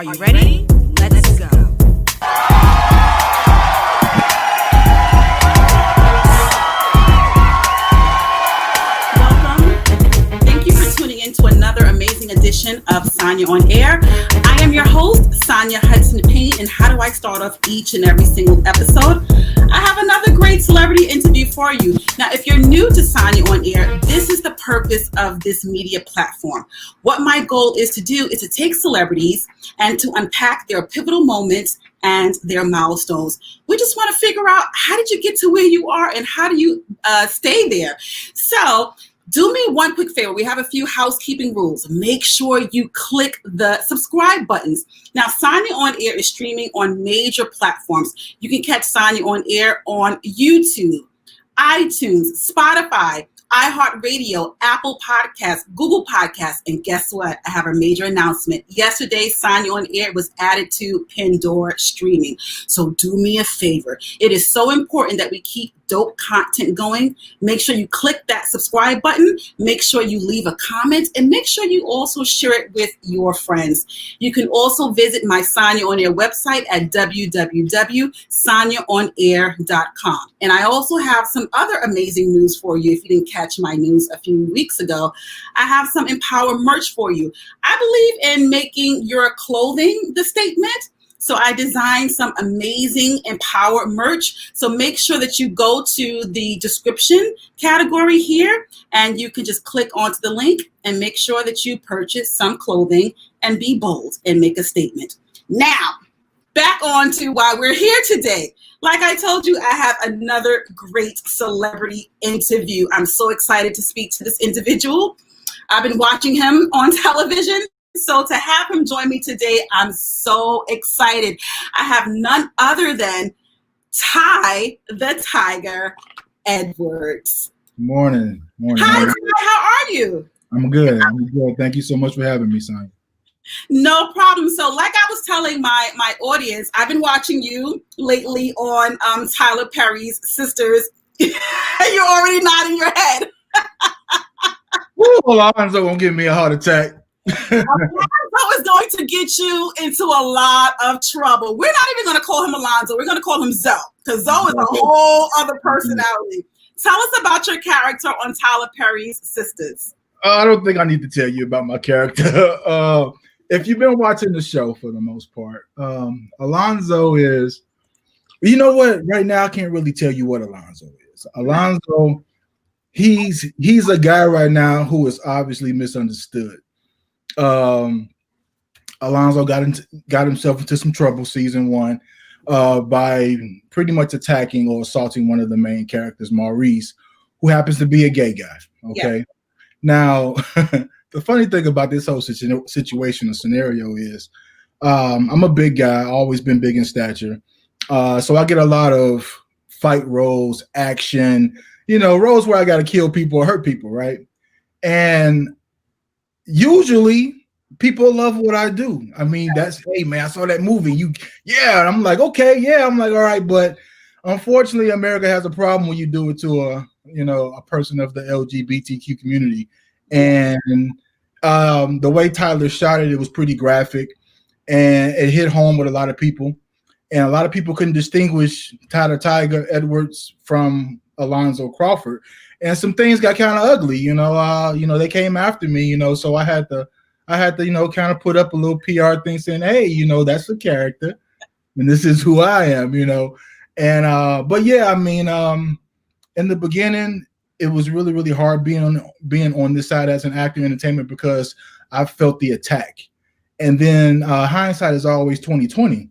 Are you ready? Let's go. Welcome. Thank you for tuning in to another amazing edition of Sanya on Air. I am your host, Sanya Hudson-Payne, and how do I start off each and every single episode? I have another great celebrity interview for you. Now, if you're new to Sanya on Air, this is the purpose of this media platform. What my goal is to do is to take celebrities and to unpack their pivotal moments and their milestones. We just want to figure out, how did you get to where you are and how do you stay there? So do me one quick favor. We have a few housekeeping rules. Make sure you click the subscribe buttons. Now, Sanya on Air is streaming on major platforms. You can catch Sanya on Air on YouTube, iTunes, Spotify, iHeartRadio, Apple Podcasts, Google Podcasts, and guess what? I have a major announcement. Yesterday, Sanya on Air was added to Pandora streaming. So do me a favor. It is so important that we keep dope content going. Make sure you click that subscribe button. Make sure you leave a comment and make sure you also share it with your friends. You can also visit my Sanya on Air website at www.sanyaonair.com. And I also have some other amazing news for you. If you didn't catch my news a few weeks ago, I have some Empower merch for you. I believe in making your clothing the statement. So I designed some amazing Empower merch. So make sure that you go to the description category here and you can just click onto the link and make sure that you purchase some clothing and be bold and make a statement. Now, back on to why we're here today. Like I told you, I have another great celebrity interview. I'm so excited to speak to this individual. I've been watching him on television. So to have him join me today, I'm so excited. I have none other than the Thaiga Edwards. Morning. Hi, Ty, how are you? I'm good. Thank you so much for having me, Sanya. No problem. So like I was telling my audience, I've been watching you lately on Tyler Perry's Sistas. You're already nodding your head. Alonzo won't give me a heart attack. Alonzo is going to get you into a lot of trouble. We're not even going to call him Alonzo. We're going to call him Zoe, because Zoe is a whole other personality. Tell us about your character on Tyler Perry's Sistas. I don't think I need to tell you about my character. If you've been watching the show for the most part, Alonzo is, you know what? Right now, I can't really tell you what Alonzo is. Alonzo, he's a guy right now who is obviously misunderstood. Alonzo got himself into some trouble season 1 by pretty much attacking or assaulting one of the main characters, Maurice, who happens to be a gay guy. Okay. Yeah. Now, the funny thing about this whole situation or scenario is I'm a big guy, always been big in stature. So I get a lot of fight roles, action, roles where I got to kill people or hurt people, right? And usually people love what I do. I mean, hey man, I saw that movie. And I'm like, okay, yeah. I'm like, all right, but unfortunately, America has a problem when you do it to a person of the LGBTQ community. And the way Tyler shot it was pretty graphic, and it hit home with a lot of people. And a lot of people couldn't distinguish Thaiga Edwards from Alonzo Crawford. And some things got kind of ugly, they came after me, so I had to, kind of put up a little PR thing saying, hey, that's the character and this is who I am, And, but yeah, I mean, in the beginning, it was really, really hard being on this side as an actor in entertainment because I felt the attack. And then hindsight is always 20/20.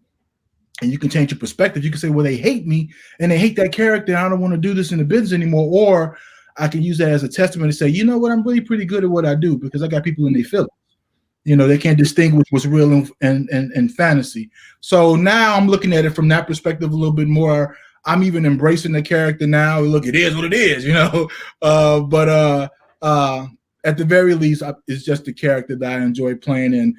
And you can change your perspective. You can say, well, they hate me and they hate that character. I don't want to do this in the business anymore. Or I can use that as a testament to say, you know what, I'm really pretty good at what I do because I got people in their feelings. They can't distinguish what's real and fantasy. So now I'm looking at it from that perspective a little bit more. I'm even embracing the character now. Look, it is what it is, But at the very least, it's just the character that I enjoy playing. And,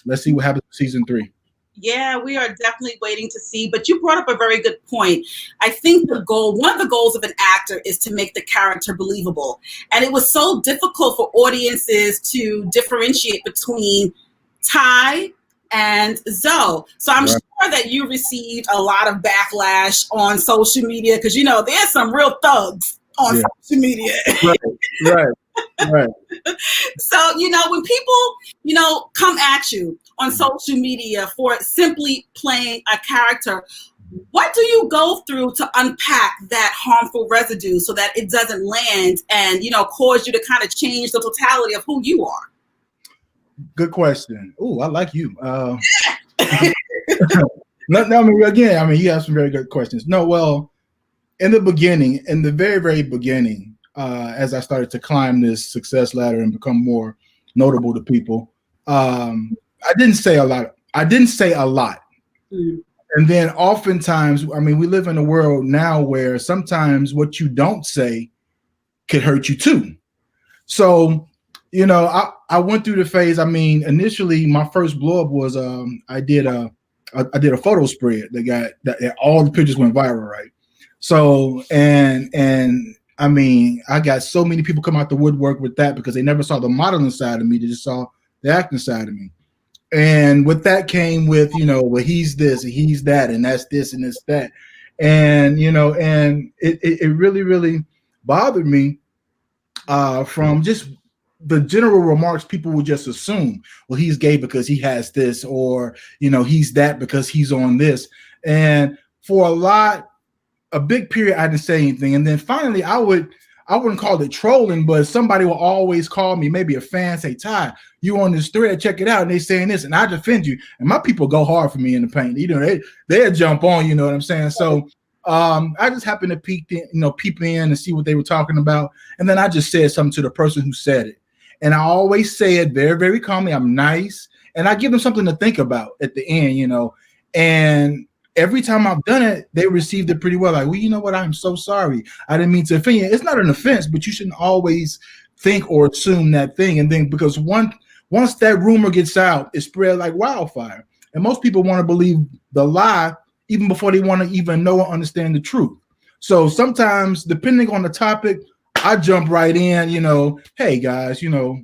let's see what happens in season 3. Yeah, we are definitely waiting to see. But you brought up a very good point. I think one of the goals of an actor is to make the character believable. And it was so difficult for audiences to differentiate between Ty and Zoe. So I'm sure that you received a lot of backlash on social media because, you know, there's some real thugs on social media. Right. So, you know, when people, you know, come at you on social media for simply playing a character, what do you go through to unpack that harmful residue so that it doesn't land and, you know, cause you to kind of change the totality of who you are? Good question. Oh, I like you. No, I mean, again, I mean, you have some very good questions. No, well, in the beginning, in the very, very beginning, as I started to climb this success ladder and become more notable to people, I didn't say a lot. Mm-hmm. And then oftentimes, I mean, we live in a world now where sometimes what you don't say could hurt you too. So, you know, I went through the phase. I mean, initially, my first blow up was I did a photo spread that all the pictures went viral, right? So and I mean, I got so many people come out the woodwork with that because they never saw the modeling side of me; they just saw the acting side of me. And with that came with, you know, well, he's this and he's that, and that's this and it's that. And, you know, and it really, really bothered me from just the general remarks people would just assume, well, he's gay because he has this, or, you know, he's that because he's on this. And for a big period, I didn't say anything. And then finally I wouldn't call it trolling, but somebody will always call me, maybe a fan, say, Ty, you on this thread, check it out. And they saying this, and I defend you. And my people go hard for me in the paint. You know, they'll jump on, you know what I'm saying? So I just happened to peep in and see what they were talking about. And then I just said something to the person who said it. And I always say it very, very calmly. I'm nice. And I give them something to think about at the end, you know. And every time I've done it, they received it pretty well. Like, well, you know what? I'm so sorry. I didn't mean to offend you. It's not an offense, but you shouldn't always think or assume that thing. And then because once that rumor gets out, it spread like wildfire. And most people want to believe the lie even before they want to even know or understand the truth. So sometimes, depending on the topic, I jump right in, you know, hey guys, you know,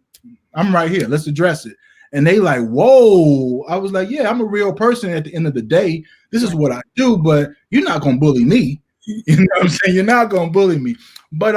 I'm right here. Let's address it. And they like, whoa. I was like, yeah, I'm a real person at the end of the day. This is what I do, but you're not going to bully me. You know what I'm saying? You're not going to bully me. But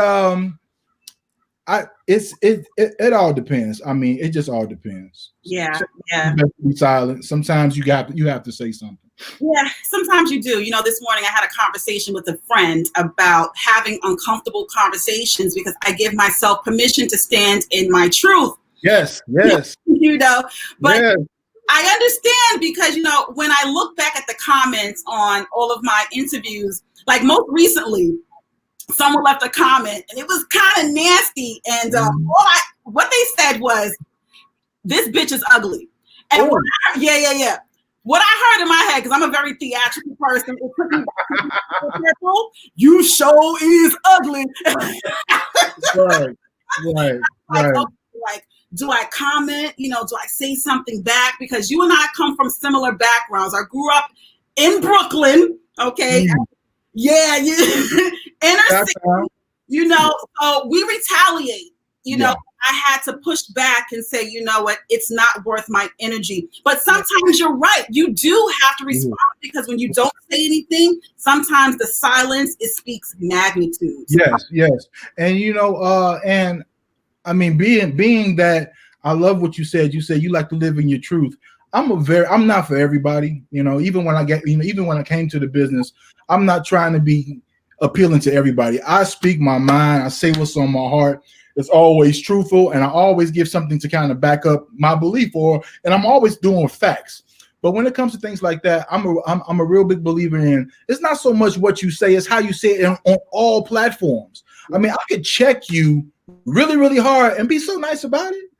it all depends. I mean, it just all depends. Yeah. You have to be silent. Sometimes you have to say something. Yeah, sometimes you do. You know, this morning I had a conversation with a friend about having uncomfortable conversations because I give myself permission to stand in my truth. Yes. You know, but yes. I understand because, you know, when I look back at the comments on all of my interviews, like most recently, someone left a comment and it was kind of nasty. And what they said was, this bitch is ugly. And what I heard in my head, because I'm a very theatrical person, it took me back to you show is ugly. Right. Like, do I comment? You know, do I say something back? Because you and I come from similar backgrounds. I grew up in Brooklyn, okay? Inner city, you know, so we retaliate, you know. I had to push back and say, you know what, it's not worth my energy. But sometimes you're right. You do have to respond because when you don't say anything, sometimes the silence, it speaks magnitude. Yes. And, you know, and I mean, being that I love what you said. You said you like to live in your truth. I'm not for everybody. You know, even when I came to the business, I'm not trying to be appealing to everybody. I speak my mind. I say what's on my heart. It's always truthful, and I always give something to kind of back up my belief, and I'm always doing facts. But when it comes to things like that, I'm a real big believer in. It's not so much what you say; it's how you say it on all platforms. I mean, I could check you really, really hard and be so nice about it,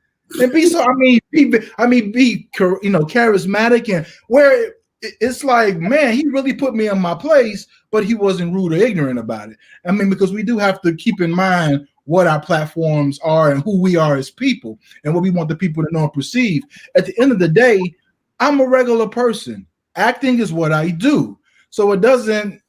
and be so. be charismatic, and where it's like, man, he really put me in my place, but he wasn't rude or ignorant about it. I mean, because we do have to keep in mind what our platforms are and who we are as people and what we want the people to know and perceive. At the end of the day, I'm a regular person. Acting is what I do. So it doesn't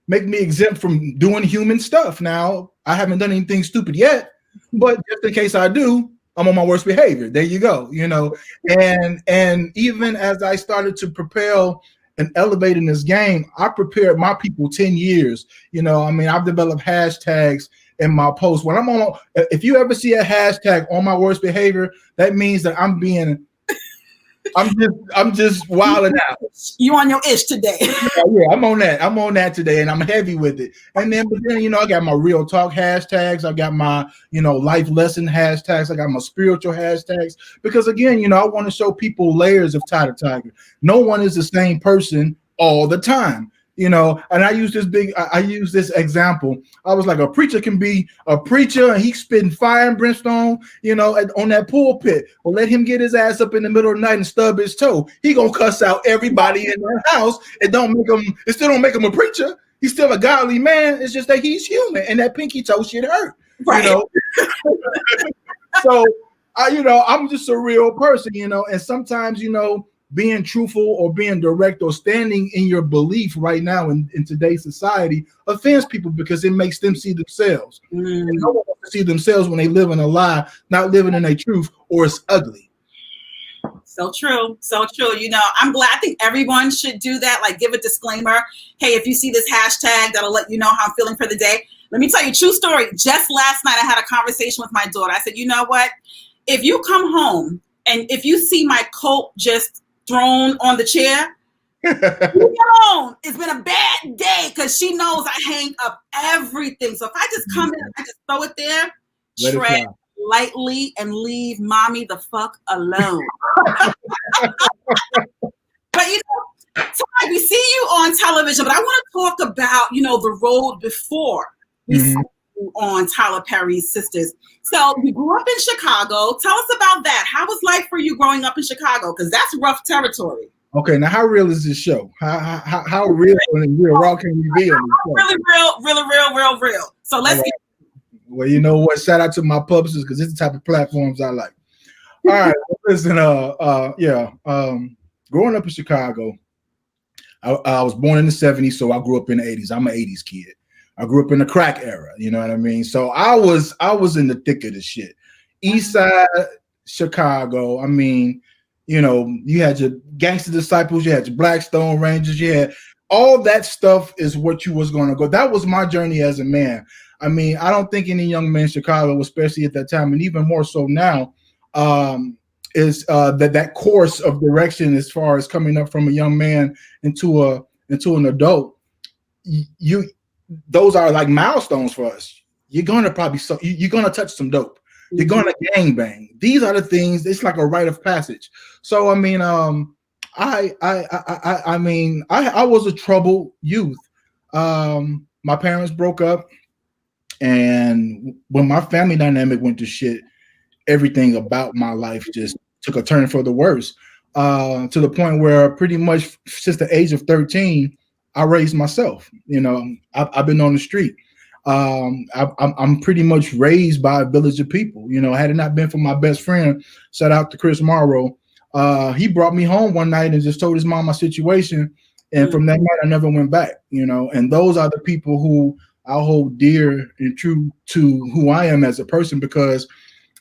make me exempt from doing human stuff. Now, I haven't done anything stupid yet, but just in case I do, I'm on my worst behavior. There you go. And even as I started to propel and elevate in this game, I prepared my people 10 years. I've developed hashtags in my posts. When I'm on, if you ever see a hashtag on my worst behavior, that means that I'm just wilding out. You on your ish today? Yeah, I'm on that. I'm on that today, and I'm heavy with it. But then, I got my real talk hashtags. I got my, life lesson hashtags. I got my spiritual hashtags. Because again, I want to show people layers of Thaiga. No one is the same person all the time. And I use this example. I was like, a preacher can be a preacher and he's spitting fire and brimstone, on that pulpit. Well, let him get his ass up in the middle of the night and stub his toe. He gonna cuss out everybody in that house. It still don't make him a preacher. He's still a godly man. It's just that he's human and that pinky toe shit hurt. Right. So I'm just a real person, and sometimes, being truthful or being direct or standing in your belief right now in today's society offends people because it makes them see themselves. And no one wants to see themselves when they live in a lie, not living in a truth, or it's ugly. So true. So true. I'm glad. I think everyone should do that. Like, give a disclaimer. Hey, if you see this hashtag, that'll let you know how I'm feeling for the day. Let me tell you a true story. Just last night, I had a conversation with my daughter. I said, you know what? If you come home and if you see my coat just thrown on the chair, it's been a bad day, because she knows I hang up everything. So if I just come in, I just throw it there, tread lightly, and leave mommy the fuck alone. But Ty, we see you on television, but I want to talk about the road before we see you on Tyler Perry's Sistas. So you grew up in Chicago. Tell us about that. How was life for you growing up in Chicago? Because that's rough territory. Okay, now how real is this show? How real and real raw can we be on this show? Really real. So let's get. Well, you know what? Shout out to my publishers, because it's the type of platforms I like. All right, listen. Growing up in Chicago, I was born in the 70s, so I grew up in the 80s. I'm an 80s kid. I grew up in the crack era, you know what I mean? So I was in the thick of the shit. East Side Chicago, you had your Gangster Disciples, you had your Blackstone Rangers, you had all that stuff is what you was going to go. That was my journey as a man. I don't think any young man in Chicago, especially at that time, and even more so now, is that course of direction as far as coming up from a young man into an adult. Those are like milestones for us. You're gonna you're gonna touch some dope. You're gonna gang bang. These are the things. It's like a rite of passage. So I was a troubled youth. My parents broke up, and when my family dynamic went to shit, everything about my life just took a turn for the worse. To the point where pretty much since the age of 13. I raised myself. I've been on the street. I'm pretty much raised by a village of people. Had it not been for my best friend, shout out to Chris Morrow, he brought me home one night and just told his mom my situation. And from that night, I never went back. And those are the people who I hold dear and true to who I am as a person, because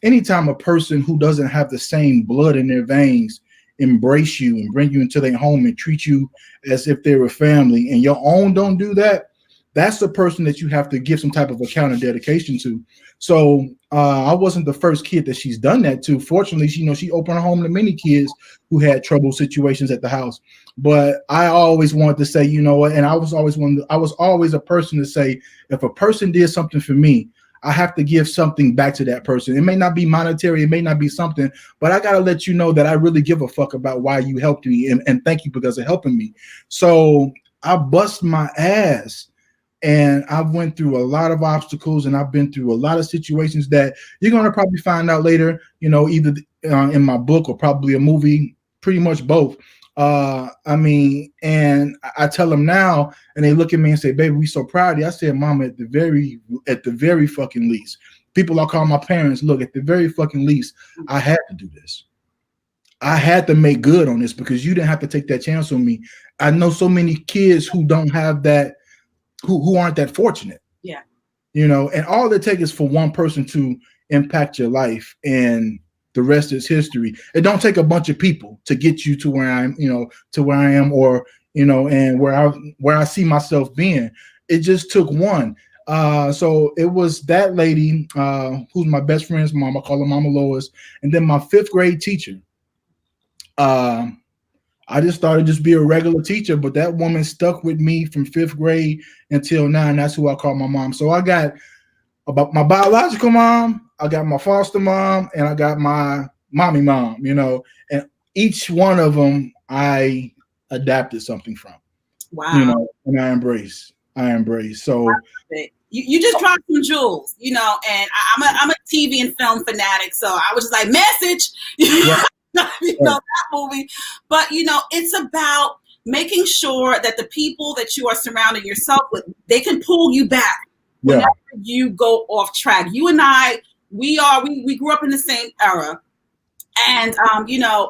anytime a person who doesn't have the same blood in their veins embrace you and bring you into their home and treat you as if they were family, and your own don't do that, that's the person that you have to give some type of account and dedication to. So I wasn't the first kid that she's done that to. Fortunately, she opened her home to many kids who had trouble situations at the house. But I always wanted to say, and I was always a person to say, if a person did something for me, I have to give something back to that person. It may not be monetary, it may not be something, but I gotta let you know that I really give a fuck about why you helped me, and thank you because of helping me. So I bust my ass, and I went through a lot of obstacles, and I've been through a lot of situations that you're gonna probably find out later, either in my book or probably a movie, pretty much both. And I tell them now, and they look at me and say, "Baby, we so proud of you." I said, "Mama, at the very fucking least, people I call my parents, look, at the very fucking least, I had to do this. I had to make good on this because you didn't have to take that chance on me. I know so many kids who don't have that, who aren't that fortunate. Yeah. And all it takes is for one person to impact your life, and the rest is history. It don't take a bunch of people to get you to where I'm, to where I am, or and where I see myself being. It just took one. So it was that lady who's my best friend's mom. I call her Mama Lois, and then my 5th grade teacher. I just started just be a regular teacher, but that woman stuck with me from 5th grade until now, and that's who I call my mom. So I got about my biological mom, I got my foster mom, and I got my mommy mom, and each one of them I adapted something from. Wow. And I embrace. So you just dropped some jewels, and I'm a TV and film fanatic, so I was just like, message. Right. That movie. But it's about making sure that the people that you are surrounding yourself with, they can pull you back whenever you go off track. You and I, we grew up in the same era, and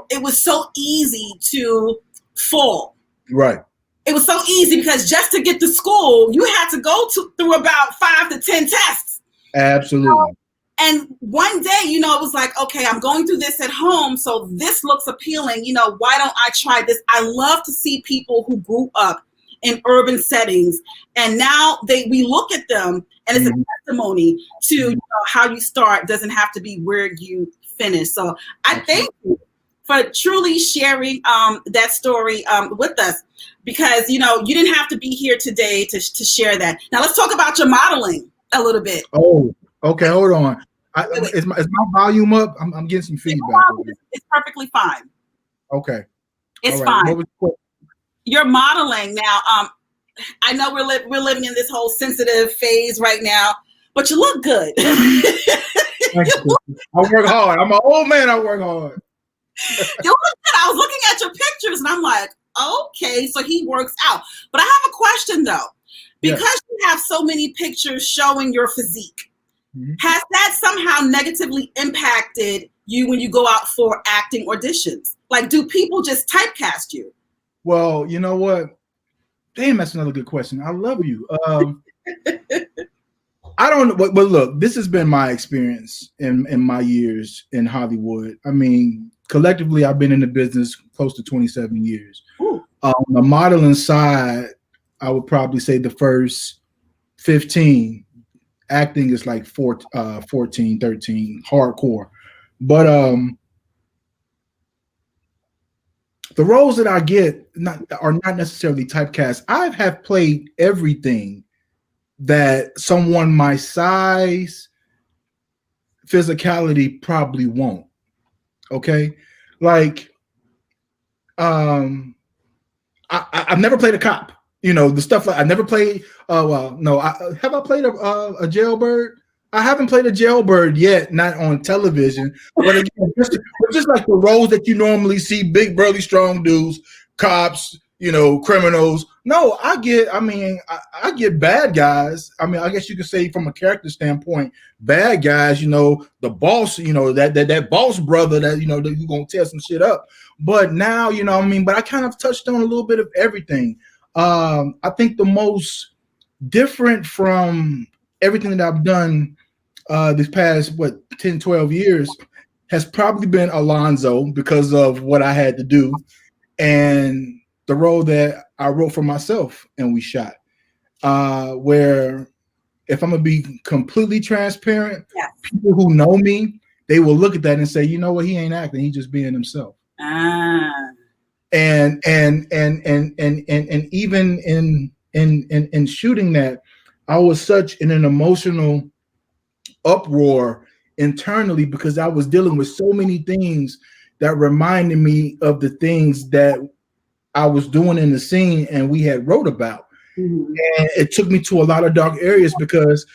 it was so easy to fall. Right. It was so easy because just to get to school, you had to go through about 5 to 10 tests. Absolutely. And one day, it was like, okay, I'm going through this at home, so this looks appealing. Why don't I try this? I love to see people who grew up in urban settings, and now we look at them, and it's a testimony to how you start doesn't have to be where you finish. So I thank you for truly sharing that story with us, because you didn't have to be here today to share that. Now let's talk about your modeling a little bit. Oh. Okay, hold on. Is my volume up? I'm getting some feedback. It's perfectly fine. Okay. It's fine. You're modeling now. I know we're living in this whole sensitive phase right now, but you look good. I work hard. I'm an old man. I work hard. You look good. I was looking at your pictures, and I'm like, okay, so he works out. But I have a question though, because you have so many pictures showing your physique. Has that somehow negatively impacted you when you go out for acting auditions? Like, do people just typecast you? Well, you know what? Damn, that's another good question. I love you. I don't know, but look, this has been my experience in my years in Hollywood. I mean, collectively, I've been in the business close to 27 years. The modeling side, I would probably say the first 15. Acting is like 14, 13, hardcore. But the roles that I get are not necessarily typecast. I have played everything that someone my size, physicality probably won't. Okay? Like, I've never played a cop. The stuff like I never played. No. Have I played a jailbird? I haven't played a jailbird yet, not on television. But again, just like the roles that you normally see, big, burly, strong dudes, cops, criminals. No, I get bad guys. I mean, I guess you could say from a character standpoint, bad guys. The boss. That boss brother that that you gonna tear some shit up. But now, but I kind of touched on a little bit of everything. I think the most different from everything that I've done this past 10, 12 years has probably been Alonzo, because of what I had to do and the role that I wrote for myself and we shot. Where, if I'm gonna be completely transparent, people who know me, they will look at that and say, you know what, he ain't acting, he's just being himself. And even in shooting that, I was such in an emotional uproar internally, because I was dealing with so many things that reminded me of the things that I was doing in the scene and we had wrote about. And it took me to a lot of dark areas, because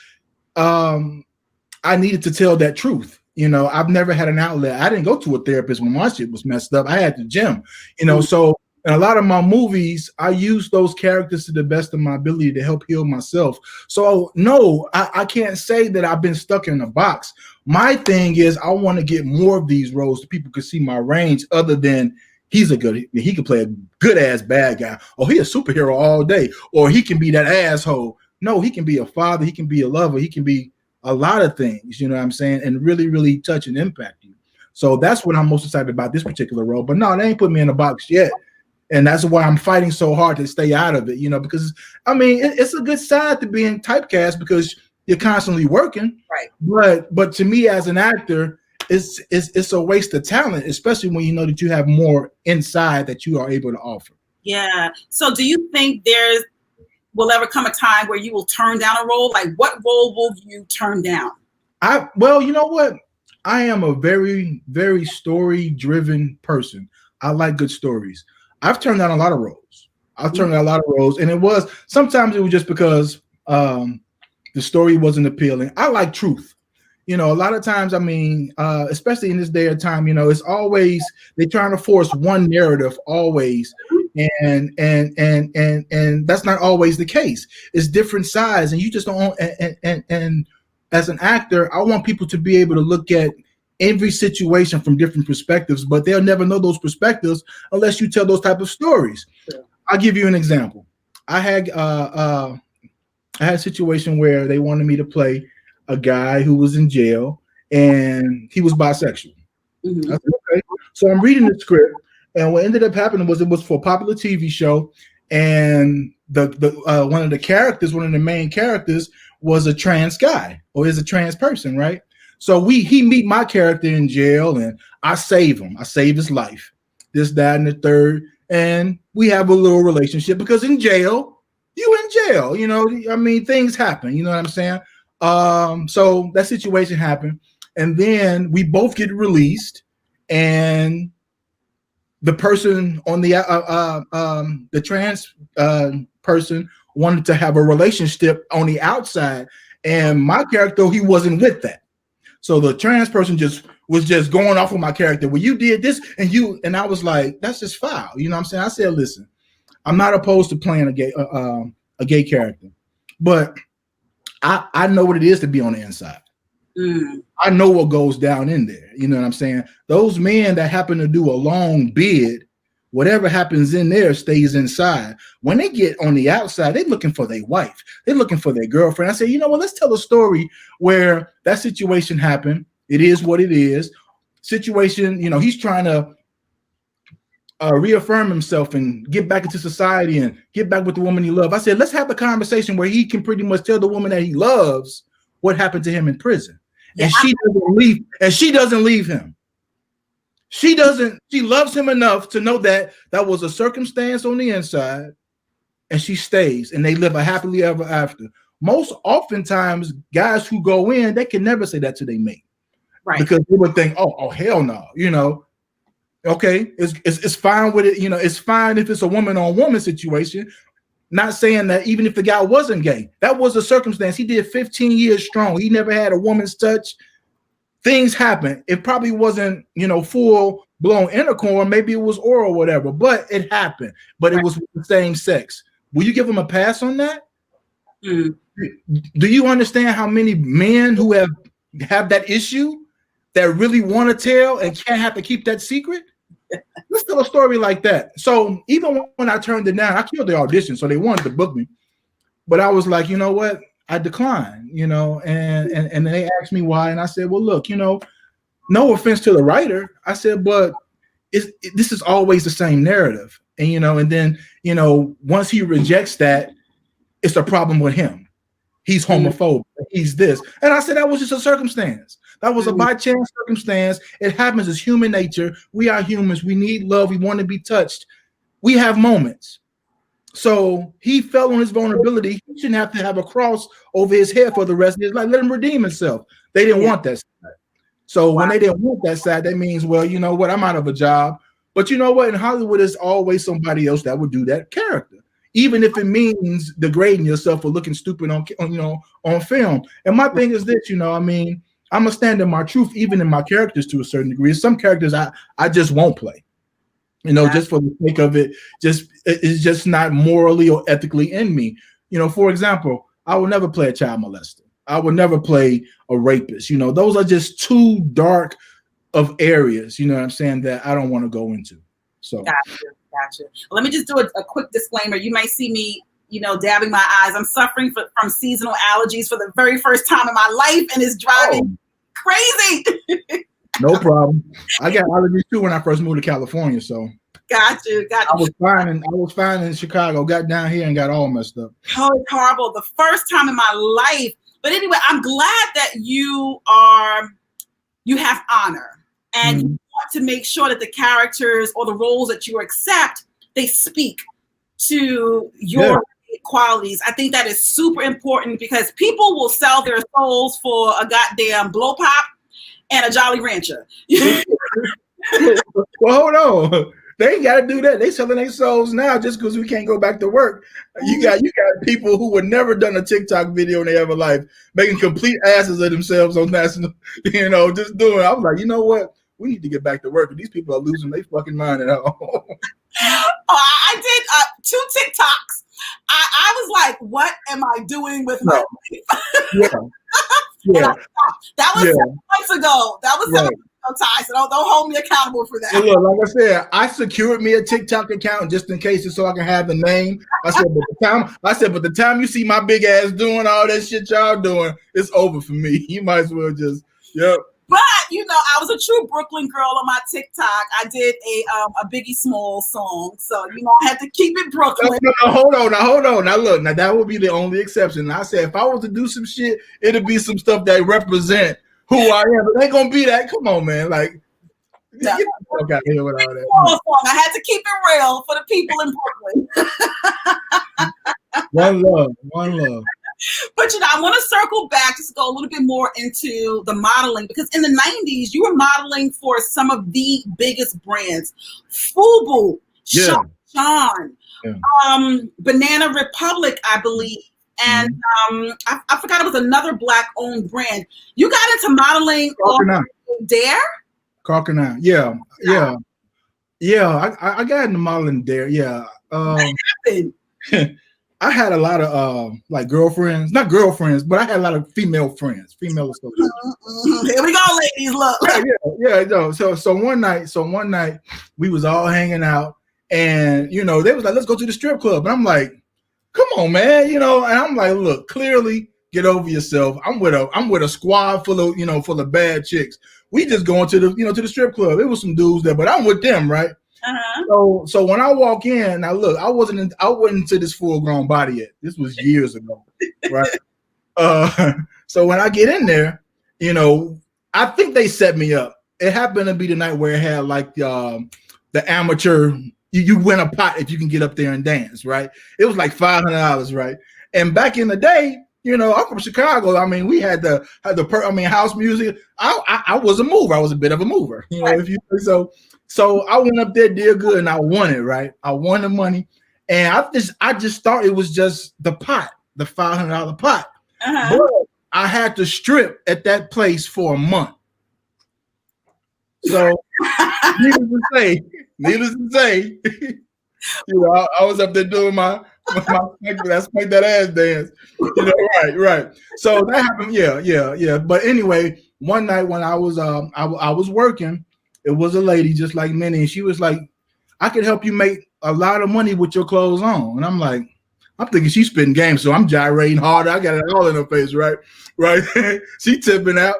I needed to tell that truth. I've never had an outlet. I didn't go to a therapist when my shit was messed up. I had the gym, so in a lot of my movies, I use those characters to the best of my ability to help heal myself. So no, I can't say that I've been stuck in a box. My thing is, I want to get more of these roles so people can see my range, other than he can play a good ass bad guy, or he a superhero all day, or he can be that asshole. No, he can be a father, he can be a lover, he can be a lot of things, you know what I'm saying, and really, really touch and impact you. So that's what I'm most excited about this particular role. But no, they ain't put me in a box yet. And that's why I'm fighting so hard to stay out of it, because I mean, it's a good side to being typecast because you're constantly working. Right. But to me as an actor, it's a waste of talent, especially when you know that you have more inside that you are able to offer. Yeah. So do you think will ever come a time where you will turn down a role? Like what role will you turn down? Well, you know what? I am a very, very story-driven person. I like good stories. I've turned down a lot of roles. And sometimes it was just because the story wasn't appealing. I like truth. A lot of times, I mean, especially in this day of time, it's always they're trying to force one narrative always, and that's not always the case. It's different sides, and you just don't. And as an actor, I want people to be able to look at every situation from different perspectives, but they'll never know those perspectives unless you tell those type of stories. Sure. I'll give you an example. I had a situation where they wanted me to play a guy who was in jail and he was bisexual. Mm-hmm. I said, okay. So I'm reading the script, and what ended up happening was it was for a popular TV show, and one of the main characters was a trans guy or is a trans person, right? So he meet my character in jail, and I save him. I save his life. This, that, and the third, and we have a little relationship because in jail, I mean, things happen. You know what I'm saying? So that situation happened, and then we both get released, and the person on the trans person wanted to have a relationship on the outside, and my character, he wasn't with that. So the trans person was just going off with my character. Well, you did this, and I was like, that's just foul. You know what I'm saying? I said, listen, I'm not opposed to playing a gay character, but I know what it is to be on the inside. Mm. I know what goes down in there. You know what I'm saying? Those men that happen to do a long bid, whatever happens in there stays inside. When they get on the outside, they're looking for their wife. They're looking for their girlfriend. I say, you know what? Let's tell a story where that situation happened. It is what it is. Situation, he's trying to reaffirm himself and get back into society and get back with the woman he loves. I said, let's have a conversation where he can pretty much tell the woman that he loves what happened to him in prison. Yeah. And she doesn't leave him. She loves him enough to know that was a circumstance on the inside, and she stays, and they live a happily ever after. Most oftentimes, guys who go in, they can never say that to their mate. Right. Because they would think, oh hell no, okay, it's fine with it, it's fine if it's a woman on woman situation. Not saying that even if the guy wasn't gay, that was a circumstance. He did 15 years strong. He never had a woman's touch. Things happen. It probably wasn't, full blown intercourse. Maybe it was oral or whatever, but it happened. But it was the same sex. Will you give him a pass on that? Mm. Do you understand how many men who have that issue that really want to tell and can't have to keep that secret? Let's tell a story like that. So even when I turned it down, I killed the audition, so they wanted to book me. But I was like, you know what? I declined, and they asked me why, and I said, well, look, no offense to the writer, I said, but this is always the same narrative, and then once he rejects that, it's a problem with him. He's homophobic. He's this, and I said that was just a circumstance. That was a by chance circumstance. It happens. It's human nature. We are humans. We need love. We want to be touched. We have moments. So he fell on his vulnerability. He shouldn't have to have a cross over his head for the rest of his life. Let him redeem himself. They didn't want that side. So when they didn't want that side, that means, well, you know what? I'm out of a job. But you know what? In Hollywood, there's always somebody else that would do that character, even if it means degrading yourself or looking stupid on film. And my thing is this, I'm gonna stand in my truth, even in my characters to a certain degree. Some characters I just won't play, just for the sake of it. It's just not morally or ethically in me. For example, I will never play a child molester. I will never play a rapist. Those are just too dark of areas. You know what I'm saying, that I don't want to go into. So gotcha. Well, let me just do a quick disclaimer. You might see me, dabbing my eyes. I'm suffering from seasonal allergies for the very first time in my life, and it's driving crazy. No problem. I got allergies too when I first moved to California, so Got you. I was fine in Chicago. Got down here and got all messed up. Oh, it's horrible. The first time in my life. But anyway, I'm glad that you have honor and you want to make sure that the characters or the roles that you accept, they speak to your qualities. I think that is super important because people will sell their souls for a goddamn blow pop and a Jolly Rancher. Well, hold on. They ain't got to do that. They selling their souls now just because we can't go back to work. You got people who would never done a TikTok video in their ever life, making complete asses of themselves on national, just doing. I was like, you know what? We need to get back to work. These people are losing their fucking mind at home. I did 2 TikToks. I was like, what am I doing with my life? Yeah. That was 7 months ago. That was 7 months ago, Ty. So don't hold me accountable for that. And look, like I said, I secured me a TikTok account just in case, so I can have the name. I said, but the time you see my big ass doing all that shit y'all doing, it's over for me. You might as well just, But I was a true Brooklyn girl on my TikTok. I did a Biggie Smalls song, so I had to keep it Brooklyn. No, hold on. Now look, that would be the only exception. I said if I was to do some shit, it'd be some stuff that represent who I am. But it ain't gonna be that. Come on, man. Like, get the fuck out of here with all that. I had to keep it real for the people in Brooklyn. One love. But I want to circle back just to go a little bit more into the modeling, because in the 90s you were modeling for some of the biggest brands: FUBU, Sean, Banana Republic, I believe, and I forgot it was another Black-owned brand. You got into modeling on Dare? Kani, I got into modeling Dare. Yeah. What happened? I had a lot of like girlfriends, not girlfriends, but I had a lot of female friends, female associates. Here we go, ladies. Look. So one night we was all hanging out, and they was like, let's go to the strip club. And I'm like, come on, man, and I'm like, look, clearly get over yourself. I'm with a squad full of bad chicks. We just going to the strip club. It was some dudes there, but I'm with them, right? So when I walk in, now look, I wasn't into this full grown body yet. This was years ago, right? So when I get in there, I think they set me up. It happened to be the night where it had like the amateur. You win a pot if you can get up there and dance, right? It was like $500, right? And back in the day, I'm from Chicago. I mean, we had the house music. I was a mover. I was a bit of a mover, if you think so. So I went up there, did good, and I won it, right? I won the money, and I just thought it was just the pot, the $500 pot. But I had to strip at that place for a month. So needless to say, I was up there doing my spank that ass dance. Right. So that happened. Yeah. But anyway, one night when I was working. It was a lady just like Minnie, and she was like, I could help you make a lot of money with your clothes on. And I'm thinking she's spitting game, so I'm gyrating harder. I got it all in her face, right? She tipping out.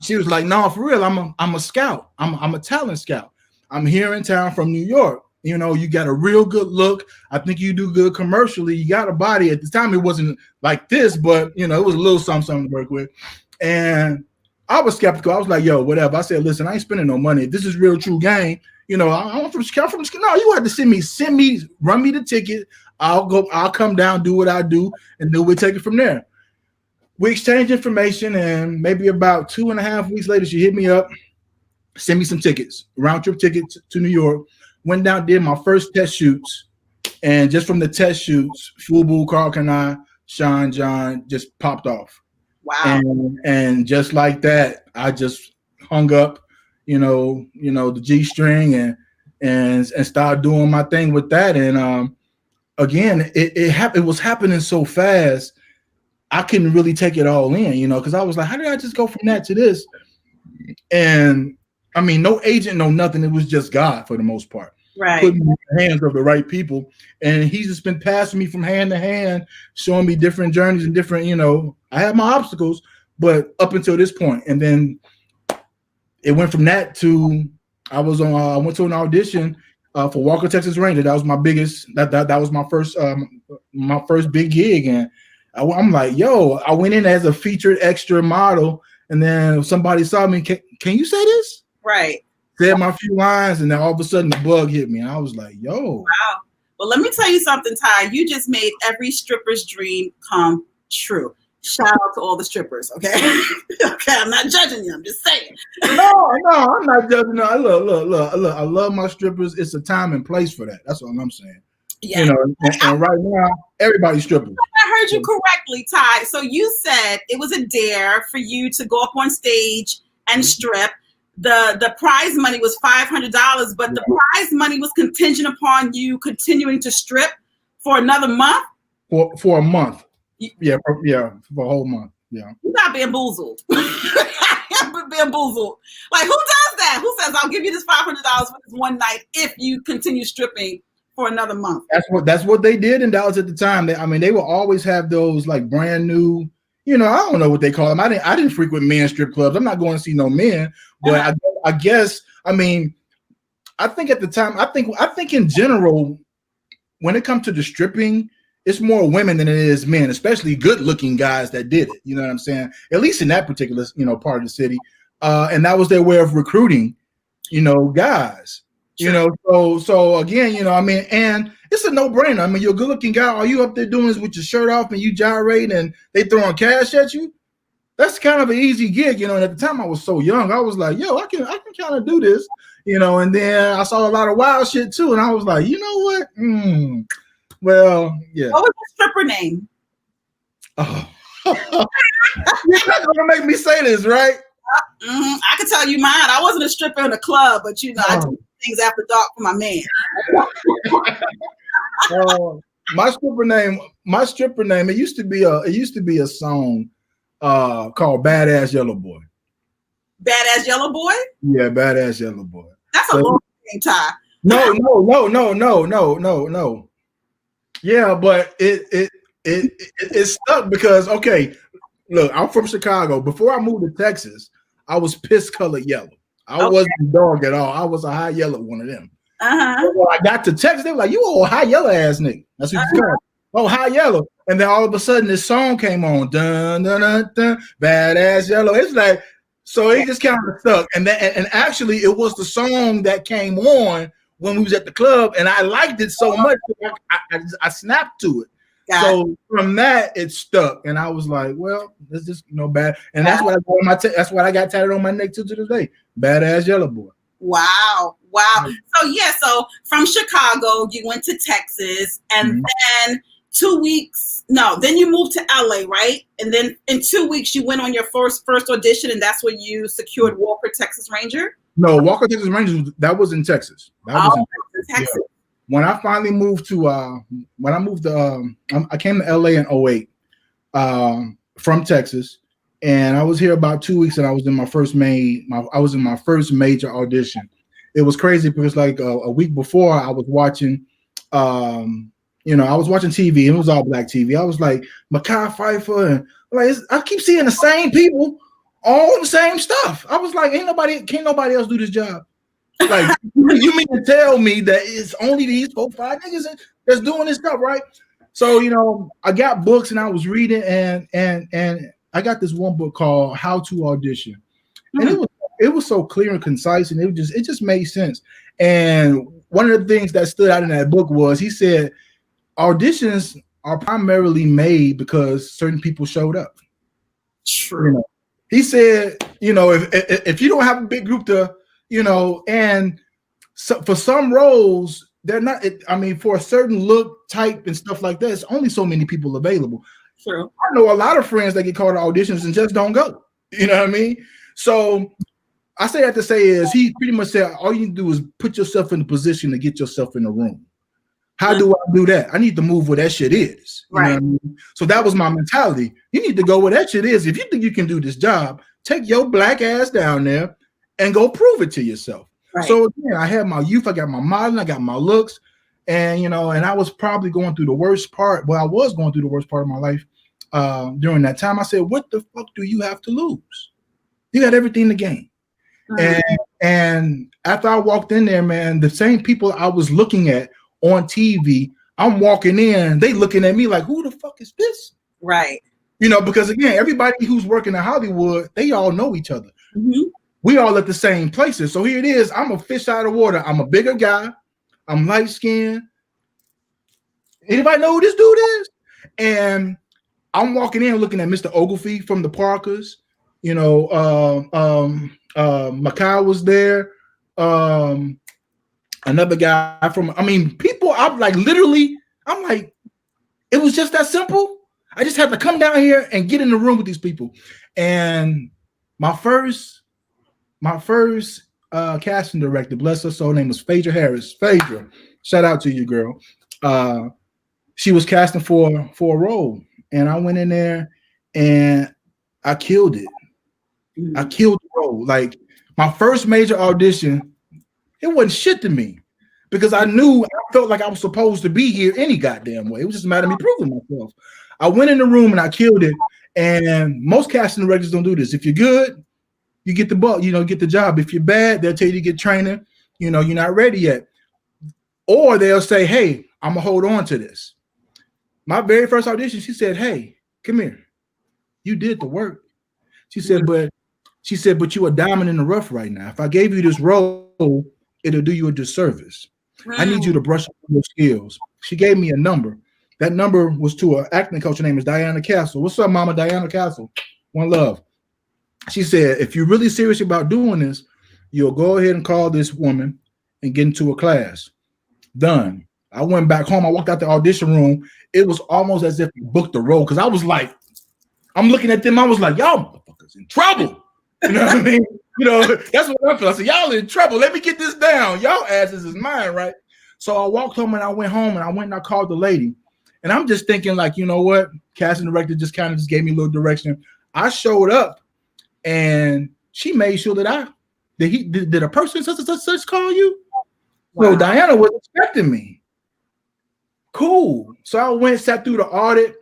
She was like, no, for real, I'm a scout. I'm a talent scout. I'm here in town from New York. You got a real good look. I think you do good commercially. You got a body. At the time, it wasn't like this, but it was a little something to work with. And I was skeptical. I was like, yo, whatever. I said, listen, I ain't spending no money. If this is real true game, I'm from Chicago. No, you have to send me, run me the ticket. I'll come down, do what I do, and then we'll take it from there. We exchanged information, and maybe about 2.5 weeks later, she hit me up, sent me some tickets, round trip tickets to New York. Went down, did my first test shoots, and just from the test shoots, FUBU, Karl, Kani, Sean, John just popped off. Wow. And just like that, I just hung up, the G-string and started doing my thing with that. And again, it was happening so fast, I couldn't really take it all in, because I was like, how did I just go from that to this? And I mean, no agent, no nothing. It was just God for the most part. Right. Putting me in the hands of the right people. And he's just been passing me from hand to hand, showing me different journeys and different, I had my obstacles, but up until this point. And then it went from that to I went to an audition for Walker Texas Ranger. That was my biggest. That was my first big gig, and I'm like, yo, I went in as a featured extra model, and then somebody saw me. Can you say this? Right. Said my few lines, and then all of a sudden the bug hit me, and I was like, yo. Wow. Well, let me tell you something, Ty. You just made every stripper's dream come true. Shout out to all the strippers, okay? Okay, I'm not judging you. I'm just saying. No, I'm not judging. No, look. I love my strippers. It's a time and place for that. That's all I'm saying. Yeah. You know, and right now, everybody's stripping. I heard you correctly, Ty. So you said it was a dare for you to go up on stage and strip. The prize money was $500, but the prize money was contingent upon you continuing to strip for another month? For a month. Yeah, for a whole month. Yeah. You got bamboozled. Bamboozled. Like, who does that? Who says, I'll give you this $500 for this one night if you continue stripping for another month? That's what they did in Dallas at the time. They will always have those like brand new, I don't know what they call them. I didn't frequent men's strip clubs. I'm not going to see no men, but I guess, I think at the time, I think in general, when it comes to the stripping, it's more women than it is men, especially good-looking guys that did it. You know what I'm saying? At least in that particular, part of the city, and that was their way of recruiting, guys. Sure. So again, and it's a no-brainer. You're a good-looking guy. All you up there doing is with your shirt off and you gyrating, and they throwing cash at you. That's kind of an easy gig, And at the time, I was so young, I was like, yo, I can kind of do this, And then I saw a lot of wild shit too, and I was like, you know what? Well, yeah. What was the stripper name? Oh. You're not gonna make me say this, right? I can tell you mine. I wasn't a stripper in a club, but I do things after dark for my man. My stripper name. It used to be a song called "Badass Yellow Boy." Badass Yellow Boy. Yeah, Badass Yellow Boy. That's a long name, Ty. No. Yeah, but it stuck because look, I'm from Chicago. Before I moved to Texas, I was piss-colored yellow. I wasn't dog at all. I was a high yellow one of them. When I got to Texas, they were like, "You old high yellow ass nigga." That's what you call it. Oh, high yellow. And then all of a sudden, this song came on, dun dun dun dun, badass yellow. It's like, so it just kind of stuck. And actually, it was the song that came on when we was at the club, and I liked it so much that I snapped to it. So from that, it stuck, and I was like, "Well, this is bad." And that's what I got on that's what I got tatted on my neck to this day. Badass Yellow Boy. Wow. So from Chicago, you went to Texas, and then 2 weeks. No, then you moved to LA, right? And then in 2 weeks, you went on your first audition, and that's when you secured Walker Texas Ranger. No, Walker Texas Rangers, that was in Texas. That was in Texas. Yeah. When I finally moved to, I came to LA in 2008 from Texas, and I was here about 2 weeks, and I was in my first major audition. It was crazy because like a week before, I was watching, I was watching TV, and it was all black TV. I was like, Mekhi Phifer, and I keep seeing the same people. All the same stuff. I was like, can't nobody else do this job? Like, you mean to tell me that it's only these 4-5 niggas that's doing this stuff, right? So, I got books and I was reading, and I got this one book called How to Audition. And it was so clear and concise, and it just made sense. And one of the things that stood out in that book was he said auditions are primarily made because certain people showed up. True. He said, if you don't have a big group to, and so for some roles, they're not, for a certain look, type, and stuff like that, it's only so many people available. True. I know a lot of friends that get called to auditions and just don't go. You know what I mean? So I say that to say is he pretty much said, all you need to do is put yourself in the position to get yourself in the room. How do I do that? I need to move where that shit is. You know what I mean? So that was my mentality. You need to go where that shit is. If you think you can do this job, take your black ass down there and go prove it to yourself. Right. So again, I had my youth, I got my modeling, I got my looks, and and I was probably going through the worst part. Well, I was going through the worst part of my life during that time. I said, what the fuck do you have to lose? You got everything to gain. And after I walked in there, man, the same people I was looking at on TV, I'm walking in, they looking at me like, who the fuck is this? Right. You know, because again, everybody who's working in Hollywood, they all know each other. Mm-hmm. We all at the same places. So here it is. I'm a fish out of water. I'm a bigger guy. I'm light skinned. Anybody know who this dude is? And I'm walking in looking at Mr. Ogilvy from the Parkers. You know, Makai was there. Another guy from, I mean, people, I'm like, literally, I'm like, it was just that simple. I just had to come down here and get in the room with these people. And my first casting director, bless her soul, her name was Phaedra Harris. Phaedra, shout out to you, girl. She was casting for a role, and I went in there and I killed it. I killed the role. Like my first major audition, it wasn't shit to me because I felt like I was supposed to be here any goddamn way. It was just a matter of me proving myself. I went in the room and I killed it. And most casting directors don't do this. If you're good, you get the ball, get the job. If you're bad, they'll tell you to get training. You're not ready yet. Or they'll say, hey, I'm gonna hold on to this. My very first audition, she said, hey, come here. You did the work. She said, but you a diamond in the rough right now. If I gave you this role, it'll do you a disservice. I need you to brush up your skills. She gave me a number. That number was to an acting coach. Her name is Diana Castle. What's up, Mama? Diana Castle. One love. She said, if you're really serious about doing this, you'll go ahead and call this woman and get into a class. Done. I went back home. I walked out the audition room. It was almost as if we booked the role because I was like, I'm looking at them. I was like, y'all motherfuckers in trouble. You know what I mean? That's what I feel. I said, y'all in trouble. Let me get this down. Y'all asses is mine, right? So I walked home and I went home and I went and I called the lady. And I'm just thinking like, you know what? Casting director just kind of just gave me a little direction. I showed up and she made sure that did a person such call you? Wow. So Diana was expecting me. Cool. So I went, sat through the audit,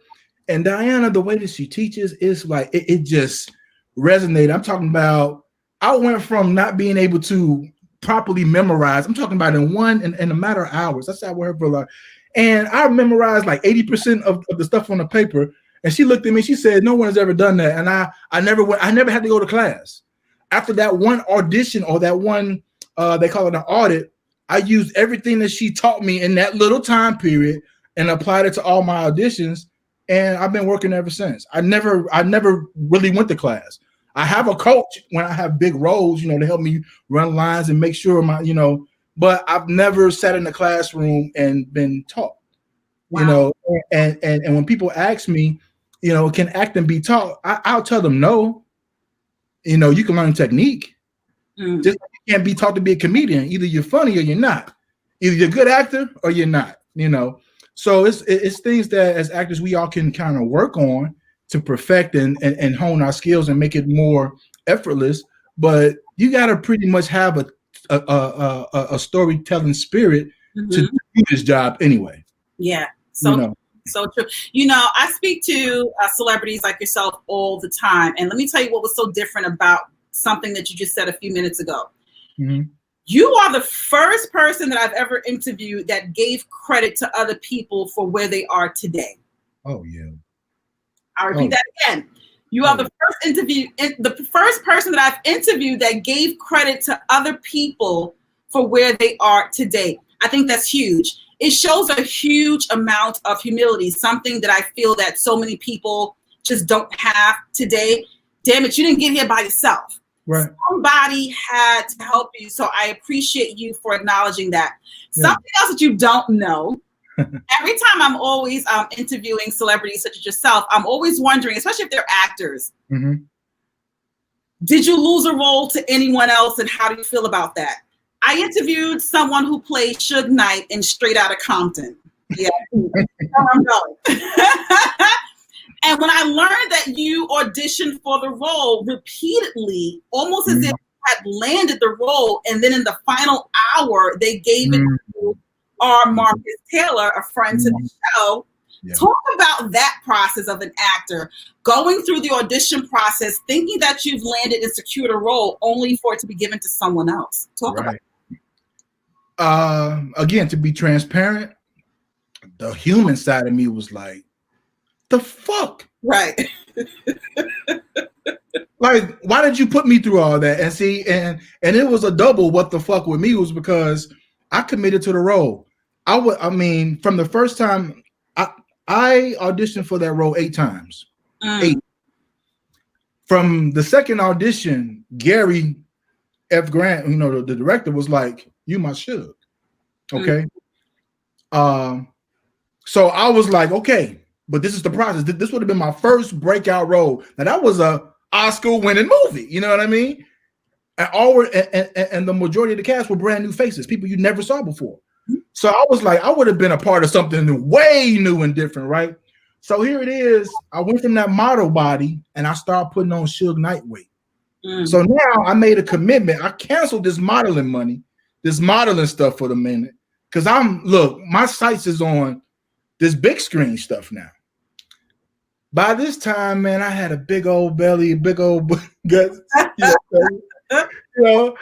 and Diana, the way that she teaches is like, it just resonated. I'm talking about, I went from not being able to properly memorize. I'm talking about in a matter of hours. I sat with her for a lot. And I memorized like 80% of the stuff on the paper. And she looked at me, she said, no one has ever done that. And I never had to go to class. After that one audition or that one, they call it an audit, I used everything that she taught me in that little time period and applied it to all my auditions. And I've been working ever since. I never really went to class. I have a coach when I have big roles, to help me run lines and make sure but I've never sat in the classroom and been taught, wow. And when people ask me, can acting be taught? I'll tell them no. You can learn technique. Just like you can't be taught to be a comedian. Either you're funny or you're not. Either you're a good actor or you're not. So it's things that as actors we all can kind of work on to perfect and hone our skills and make it more effortless. But you got to pretty much have a storytelling spirit to do this job anyway. Yeah. So true. I speak to celebrities like yourself all the time. And let me tell you what was so different about something that you just said a few minutes ago. Mm-hmm. You are the first person that I've ever interviewed that gave credit to other people for where they are today. Oh, yeah. I'll repeat that again. You are the first person that I've interviewed that gave credit to other people for where they are today. I think that's huge. It shows a huge amount of humility, something that I feel that so many people just don't have today. Damn it, you didn't get here by yourself. Right. Somebody had to help you. So I appreciate you for acknowledging that. Yeah. Something else that you don't know. Every time I'm always interviewing celebrities such as yourself, I'm always wondering, especially if they're actors, did you lose a role to anyone else and how do you feel about that? I interviewed someone who played Suge Knight in Straight Outta Compton. Yeah, I'm going. And when I learned that you auditioned for the role repeatedly, almost as if you had landed the role, and then in the final hour, they gave it to our Marcus Taylor, a friend to the show, Yeah. Talk about that process of an actor going through the audition process, thinking that you've landed and secured a role, only for it to be given to someone else. Talk about it. Again, to be transparent, the human side of me was like, the fuck? Right. Like, why did you put me through all that? And see, and it was a double what the fuck with me was because I committed to the role. I mean, from the first time I auditioned for that role 8 times. 8. From the second audition, Gary F. Grant, you know, the director was like, "You my Suge." Okay. So I was like, okay, but this is the process. This would have been my first breakout role. Now that was a Oscar-winning movie. You know what I mean? And the majority of the cast were brand new faces, people you never saw before. So I was like, I would have been a part of something way new and different, right? So here it is. I went from that model body and I started putting on Suge Knight weight. So now I made a commitment. I canceled this modeling money, this modeling stuff for the minute. Because my sights is on this big screen stuff now. By this time, man, I had a big old belly, big old guts. You know,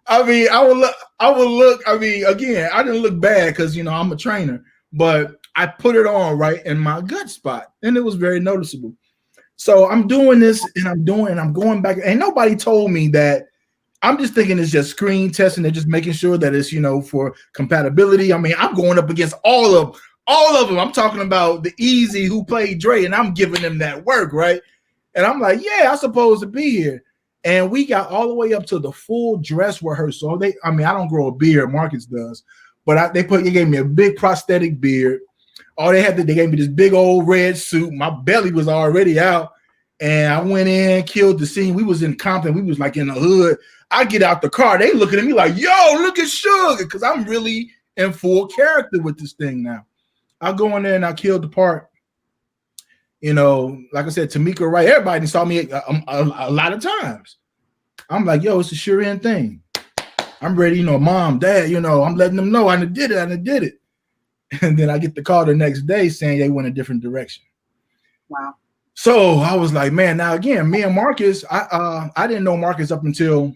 I mean, I would look. I mean, again, I didn't look bad because I'm a trainer, but I put it on right in my gut spot, and it was very noticeable. So I'm doing this, and I'm going back, and nobody told me that. I'm just thinking it's just screen testing. They're just making sure that it's for compatibility. I mean, I'm going up against all of them. I'm talking about the Easy who played Dre, and I'm giving them that work, right? And I'm like, yeah, I'm supposed to be here. And we got all the way up to the full dress rehearsal. I don't grow a beard, Marcus does, but they gave me a big prosthetic beard. They gave me this big old red suit. My belly was already out, and I went in, killed the scene. We was in Compton. We was like in the hood. I get out the car. They looking at me like, yo, look at Suge, because I'm really in full character with this thing now. I go in there and I killed the part. Like I said, Tamika Wright, everybody saw me a lot of times. I'm like, yo, it's a sure end thing. I'm ready, mom, dad, I'm letting them know I did it. And then I get the call the next day saying they went a different direction. Wow. So I was like, man, now again, me and Marcus, I didn't know Marcus up until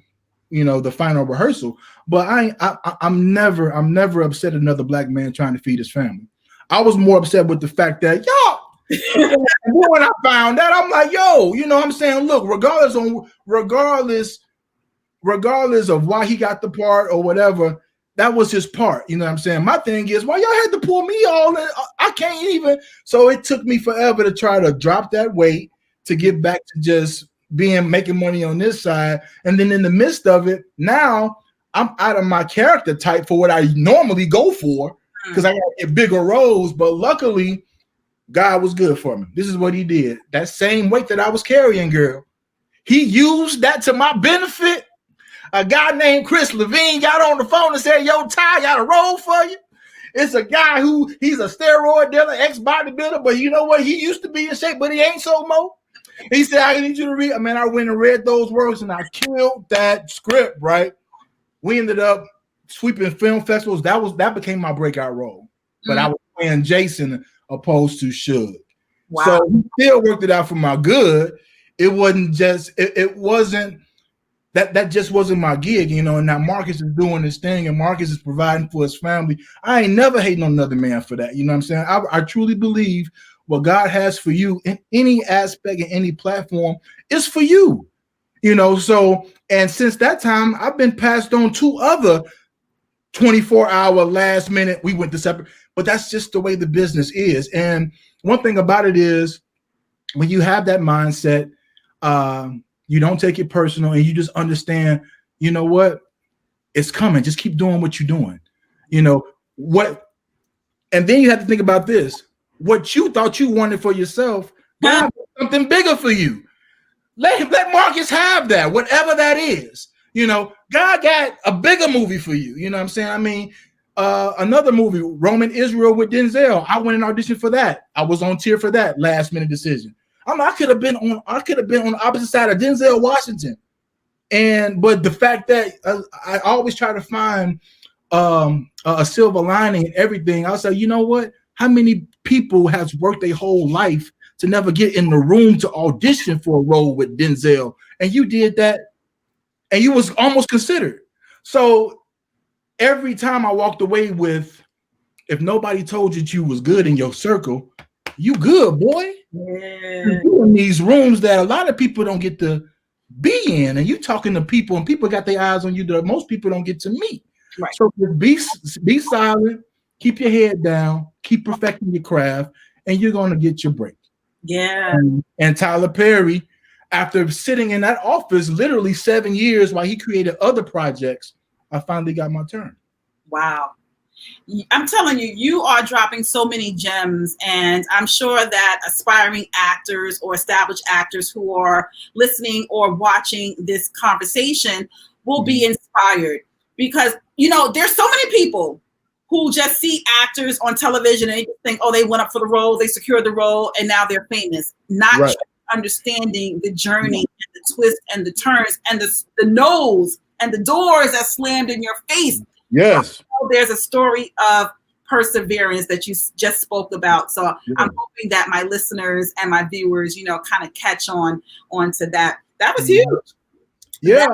the final rehearsal, but I'm never upset at another black man trying to feed his family. I was more upset with the fact that when I found out, I'm like, yo, I'm saying, look, regardless of why he got the part or whatever, that was his part. You know what I'm saying? My thing is, why y'all had to pull me all in? I can't even. So it took me forever to try to drop that weight to get back to just making money on this side. And then in the midst of it, now I'm out of my character type for what I normally go for because I got to get bigger roles. But luckily, God was good for me. This is what he did. That same weight that I was carrying, girl, he used that to my benefit. A guy named Chris Levine got on the phone and said, yo, Ty, got a role for you. It's a guy he's a steroid dealer, ex-bodybuilder, but you know what? He used to be in shape, but he ain't so more. He said, I need you to read. I mean, I went and read those words and I killed that script, right? We ended up sweeping film festivals. That became my breakout role. But I was playing Jason opposed to Suge. Wow. So we still worked it out for my good. It wasn't just, it wasn't, that just wasn't my gig, and now Marcus is doing his thing and Marcus is providing for his family. I ain't never hating on another man for that. You know what I'm saying? I truly believe what God has for you in any aspect, in any platform, is for you, so, and since that time, I've been passed on 2 other 24-hour last minute, we went to separate, but that's just the way the business is. And one thing about it is when you have that mindset, you don't take it personal and you just understand, you know what, it's coming. Just keep doing what you're doing. And then you have to think about this. What you thought you wanted for yourself, God has something bigger for you. Let Marcus have that, whatever that is. God got a bigger movie for you. You know what I'm saying? I mean, another movie, Roman Israel with Denzel. I went and auditioned for that. I was on tier for that last minute decision. I could have been on the opposite side of Denzel Washington. But the fact that I always try to find a silver lining in everything, I'll say, you know what? How many people has worked their whole life to never get in the room to audition for a role with Denzel, and you did that, and you was almost considered. So every time I walked away with, if nobody told you that you was good in your circle, you good, boy. Yeah. You're in these rooms that a lot of people don't get to be in, and you talking to people, and people got their eyes on you that most people don't get to meet. Right. So be silent, keep your head down, keep perfecting your craft, and you're gonna get your break. Yeah. And Tyler Perry, after sitting in that office literally 7 years while he created other projects, I finally got my turn. Wow. I'm telling you, you are dropping so many gems, and I'm sure that aspiring actors or established actors who are listening or watching this conversation will be inspired, because, you know, there's so many people who just see actors on television and they think, oh, they went up for the role, they secured the role, and now they're famous. Not understanding the journey and the twists and the turns and the no's and the doors that slammed in your face. Yes. There's a story of perseverance that you just spoke about. So I'm hoping that my listeners and my viewers, you know, kind of catch on to that. That was huge. Yeah.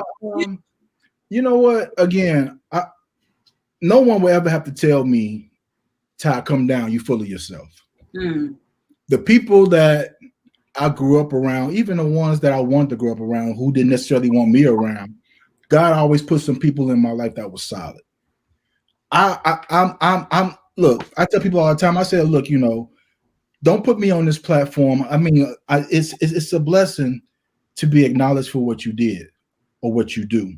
You know what? Again, no one will ever have to tell me, Ty, come down, you full of yourself. The people that I grew up around, even the ones that I wanted to grow up around who didn't necessarily want me around, God always put some people in my life that was solid. I'm look, I tell people all the time, I say, look, you know, don't put me on this platform. I mean, it's a blessing to be acknowledged for what you did or what you do.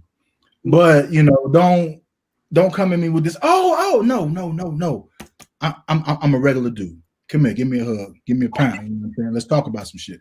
But, you know, don't come at me with this. No. I'm a regular dude. Come here, give me a hug, give me a pound. You know what I'm saying? Let's talk about some shit.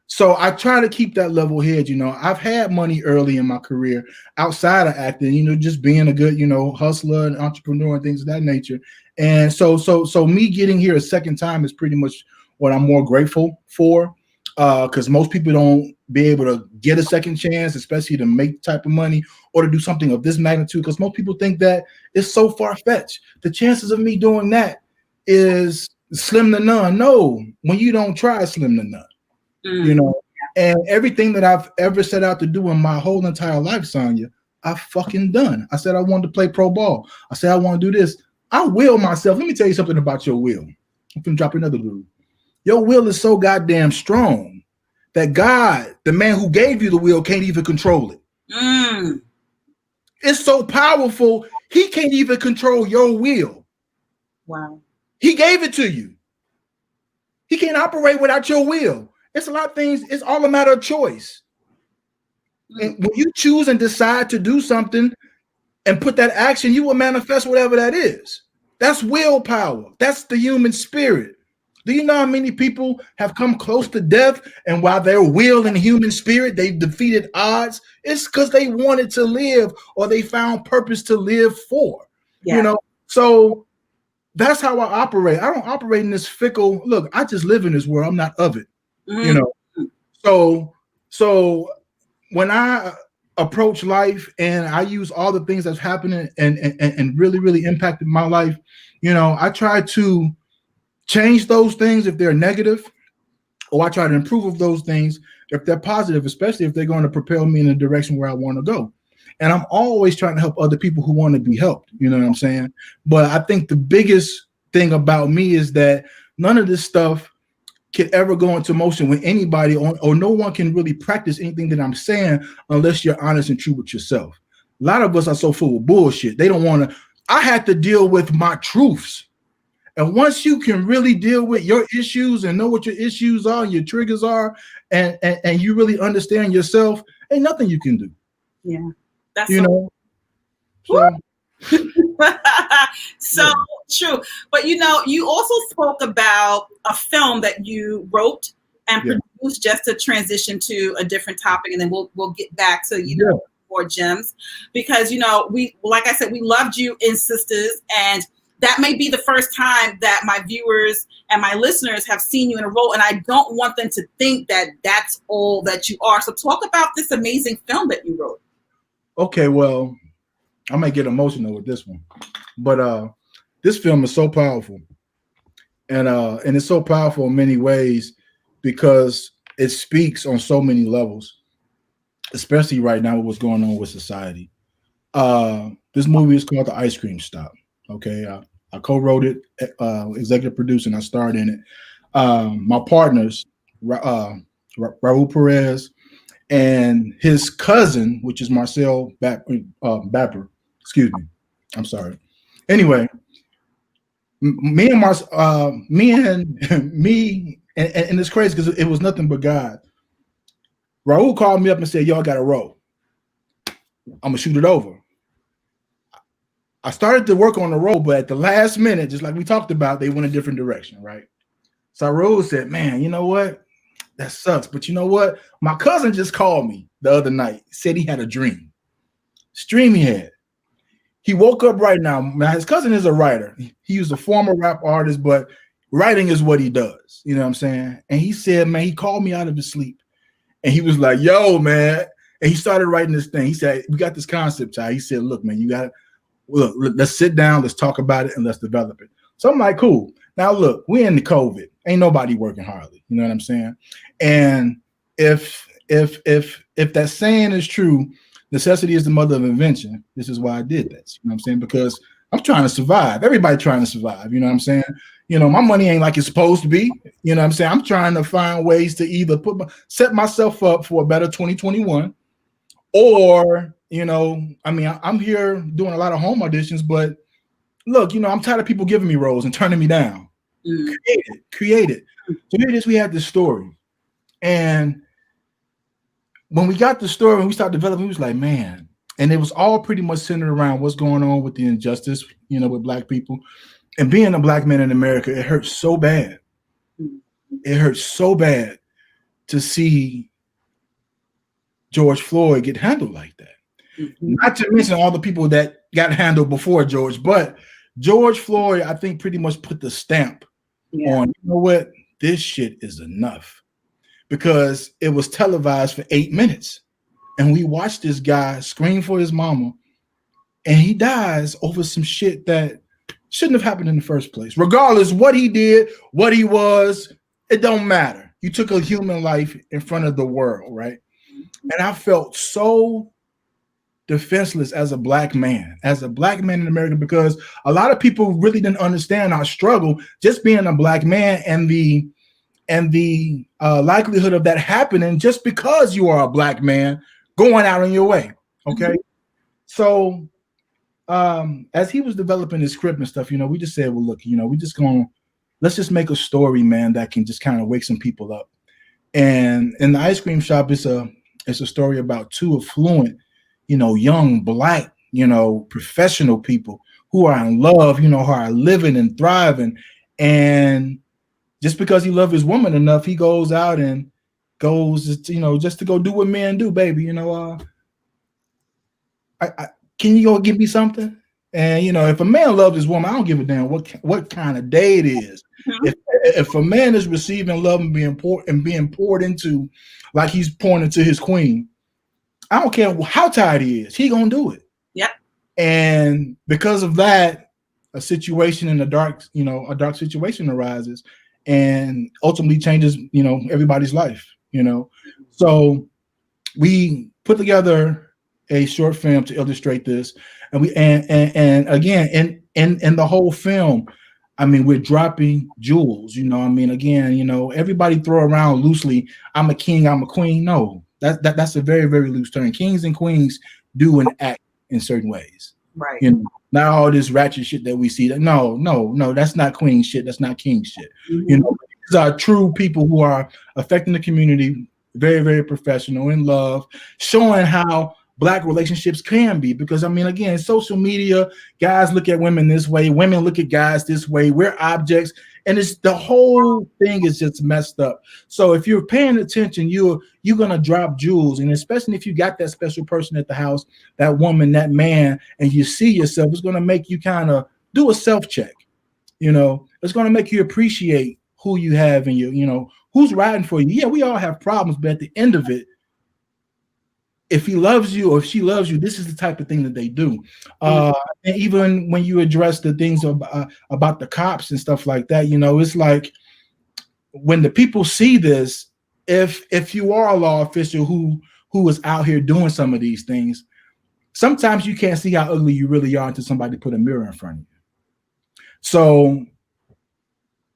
So I try to keep that level head. You know, I've had money early in my career outside of acting, you know, just being a good, you know, hustler and entrepreneur and things of that nature. And so me getting here a second time is pretty much what I'm more grateful for, because most people don't be able to get a second chance, especially to make the type of money or to do something of this magnitude, because most people think that it's so far-fetched. The chances of me doing that is slim to none. No, when you don't try, it's slim to none. You know, and everything that I've ever set out to do in my whole entire life, Sanya, I've fucking done. I said I wanted to play pro ball. I said I want to do this. I will myself. Let me tell you something about your will. I'm gonna drop another dude. Your will is so goddamn strong that God, the man who gave you the will, can't even control it. It's so powerful, he can't even control your will. Wow. He gave it to you. He can't operate without your will. It's a lot of things. It's all a matter of choice. And when you choose and decide to do something and put that action, you will manifest whatever that is. That's willpower. That's the human spirit. Do you know how many people have come close to death, and while their will and human spirit, they defeated odds? It's because they wanted to live, or they found purpose to live for. You know, so that's how I operate. I don't operate in this fickle, look, I just live in this world. I'm not of it. You know, so when I approach life and I use all the things that's happening and really impacted my life, you know, I try to change those things if they're negative, or I try to improve of those things if they're positive, especially if they're going to propel me in the direction where I want to go. And I'm always trying to help other people who want to be helped. You know what I'm saying? But I think the biggest thing about me is that none of this stuff can ever go into motion with anybody, or no one can really practice anything that I'm saying unless you're honest and true with yourself. A lot of us are so full of bullshit. They don't want to. I had to deal with my truths. And once you can really deal with your issues and know what your issues are, your triggers are, and you really understand yourself, ain't nothing you can do. Yeah. That's you know. So true. But you know, you also spoke about a film that you wrote and produced, just to transition to a different topic, and then we'll get back to know more gems, because you know, we, like I said, we loved you in Sistas, and that may be the first time that my viewers and my listeners have seen you in a role, and I don't want them to think that that's all that you are. So talk about this amazing film that you wrote. Okay, well, I might get emotional with this one, but this film is so powerful. And it's so powerful in many ways because it speaks on so many levels, especially right now with what's going on with society. This movie is called The Ice Cream Stop. Okay, I co-wrote it, executive producer, and I starred in it. My partners, Raul Perez and his cousin, which is Marcel Bapper. Excuse me, I'm sorry. Anyway, me and Mar, me and me, and it's crazy because it was nothing but God. Raul called me up and said, "Y'all got to roll. I'm gonna shoot it over." I started to work on the role, but at the last minute, just like we talked about, they went a different direction, right? So Raul said, "Man, you know what? That sucks. But you know what? My cousin just called me the other night. Said he had a dream. Stream he had. He woke up right now. Now his cousin is a writer. He was a former rap artist, but writing is what he does. You know what I'm saying? And he said, man, he called me out of his sleep, and he was like, yo, man." And he started writing this thing. He said, "We got this concept, Ty." He said, "Look, man, you got to look. Let's sit down. Let's talk about it, and let's develop it." So I'm like, cool. Now look, we in the COVID. Ain't nobody working hardly. You know what I'm saying? And if that saying is true, necessity is the mother of invention. This is why I did this. You know what I'm saying? Because I'm trying to survive. Everybody trying to survive. You know what I'm saying? You know, my money ain't like it's supposed to be. You know what I'm saying? I'm trying to find ways to either set myself up for a better 2021, or, you know, I mean, I'm here doing a lot of home auditions, but look, you know, I'm tired of people giving me roles and turning me down. Create it. So here it is. We had this story, and when we got the story, when we started developing, we was like, man, and it was all pretty much centered around what's going on with the injustice, you know, with Black people. And being a Black man in America, it hurts so bad. It hurts so bad to see George Floyd get handled like that. Not to mention all the people that got handled before George, but George Floyd, I think, pretty much put the stamp on, you know what, this shit is enough. Because it was televised for 8 minutes. And we watched this guy scream for his mama, and he dies over some shit that shouldn't have happened in the first place. Regardless what he did, what he was, it don't matter. You took a human life in front of the world, right? And I felt so defenseless as a Black man in America, because a lot of people really didn't understand our struggle just being a Black man, and the likelihood of that happening just because you are a Black man going out on your way. Okay. So as he was developing his script and stuff, you know, we just said, well, look, you know, let's just make a story, man, that can just kind of wake some people up. And in The Ice Cream Shop, it's a story about two affluent, you know, young Black, you know, professional people who are in love, you know, who are living and thriving. And just because he loves his woman enough, he goes out and goes, you know, just to go do what men do, baby. You know, can you go give me something? And, you know, if a man loves his woman, I don't give a damn what kind of day it is. If a man is receiving love and being poured into, like he's pouring into his queen, I don't care how tired he is, he gonna do it. Yep. And because of that, a situation in a dark situation arises, and ultimately changes, you know, everybody's life, you know. So we put together a short film to illustrate this, and again, in the whole film, I mean, we're dropping jewels, you know. I mean, again, you know, everybody throw around loosely, I'm a king, I'm a queen. No, that's a very, very loose term. Kings and queens do and act in certain ways, right? You know, not all this ratchet shit that we see. No, that's not queen shit. That's not king shit. You know, these are true people who are affecting the community, very, very professional, in love, showing how Black relationships can be. Because, I mean, again, social media, guys look at women this way, women look at guys this way, we're objects, and it's the whole thing is just messed up. So if you're paying attention, you're gonna drop jewels, and especially if you got that special person at the house, that woman, that man, and you see yourself, it's gonna make you kind of do a self-check. You know, it's gonna make you appreciate who you have and you know, who's riding for you. Yeah, we all have problems, but at the end of it, if he loves you or if she loves you, this is the type of thing that they do. Mm. And even when you address the things about the cops and stuff like that, it's like when the people see this, if you are a law official who is out here doing some of these things, sometimes you can't see how ugly you really are until somebody put a mirror in front of you. So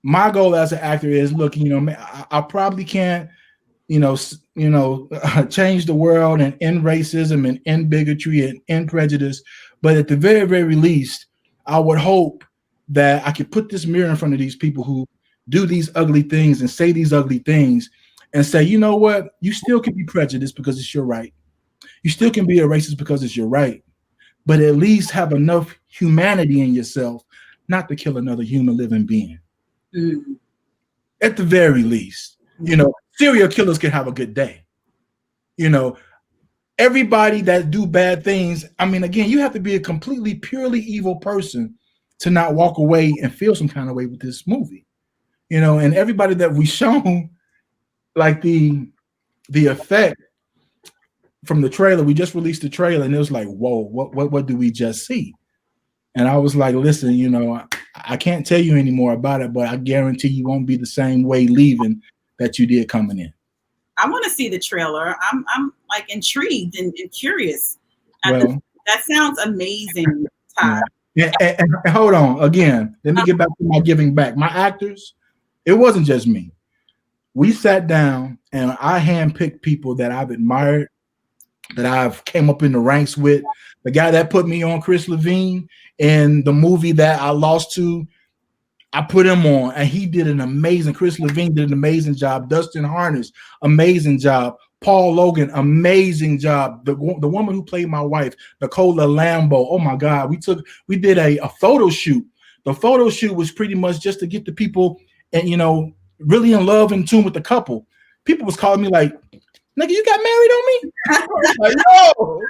my goal as an actor is, look, I probably can't, change the world and end racism and end bigotry and end prejudice, but at the very, very least, I would hope that I could put this mirror in front of these people who do these ugly things and say these ugly things and say, you know what, you still can be prejudiced because it's your right. You still can be a racist because it's your right, but at least have enough humanity in yourself not to kill another human living being. Mm. At the very least, serial killers can have a good day. Everybody that do bad things, I mean, again, you have to be a completely purely evil person to not walk away and feel some kind of way with this movie. And everybody that we shown, like the effect from the trailer, we just released the trailer and it was like, whoa, what do we just see? And I was like, listen, I can't tell you any more about it, but I guarantee you won't be the same way leaving that you did coming in. I want to see the trailer. I'm like intrigued and curious. Well, that sounds amazing, Ty. Yeah. And hold on. Again, let me get back to my giving back. My actors, it wasn't just me. We sat down and I handpicked people that I've admired, that I've came up in the ranks with. The guy that put me on, Chris Levine, in the movie that I lost to, I put him on, and he did an amazing. Chris Levine did an amazing job. Dustin Harness, amazing job. Paul Logan, amazing job. The woman who played my wife, Nicola Lambo. Oh my God, we did a photo shoot. The photo shoot was pretty much just to get the people and really in love and in tune with the couple. People was calling me like, nigga, you got married on me? Like, no.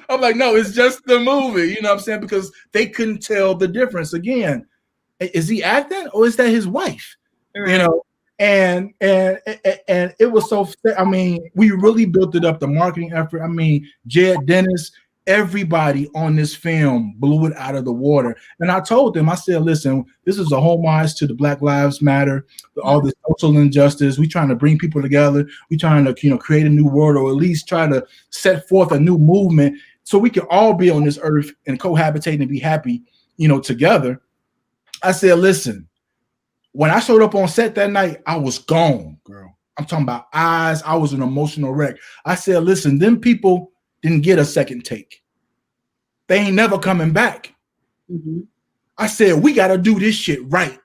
I'm like, no, it's just the movie. You know what I'm saying? Because they couldn't tell the difference. Again, is he acting or is that his wife? Right. And it was so, I mean, we really built it up, the marketing effort. I mean, Jed Dennis, everybody on this film blew it out of the water. And I told them, I said, listen, this is a homage to the Black Lives Matter, all this social injustice. We trying to bring people together. We trying to, create a new world, or at least try to set forth a new movement so we can all be on this earth and cohabitate and be happy, together. I said, listen, when I showed up on set that night, I was gone, girl. I'm talking about eyes. I was an emotional wreck. I said, listen, them people didn't get a second take. They ain't never coming back. Mm-hmm. I said, we got to do this shit right.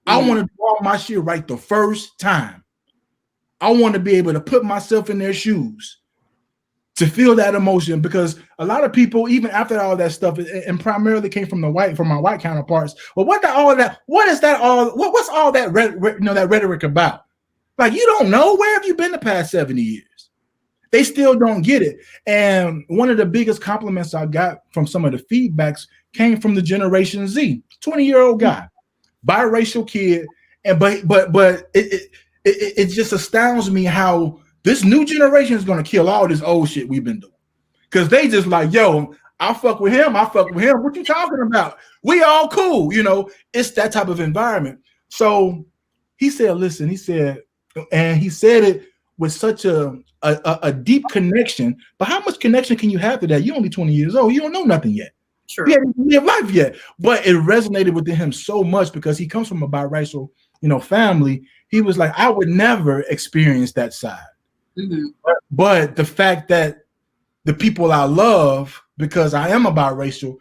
I want to do all my shit right the first time. I want to be able to put myself in their shoes to feel that emotion, because a lot of people, even after all that stuff, and primarily came from my white counterparts. Well, what's all that rhetoric about? Like, you don't know, where have you been the past 70 years? They still don't get it. And one of the biggest compliments I got from some of the feedbacks came from the Generation Z, 20-year-old guy, biracial kid, and but it just astounds me how this new generation is going to kill all this old shit we've been doing. Because they just like, yo, I fuck with him. What you talking about? We all cool. It's that type of environment. So he said, listen, and he said it with such a deep connection. But how much connection can you have to that? You're only 20 years old. You don't know nothing yet. Sure. You haven't lived life yet. But it resonated with him so much because he comes from a biracial, family. He was like, I would never experience that side. Mm-hmm. But the fact that the people I love, because I am a biracial,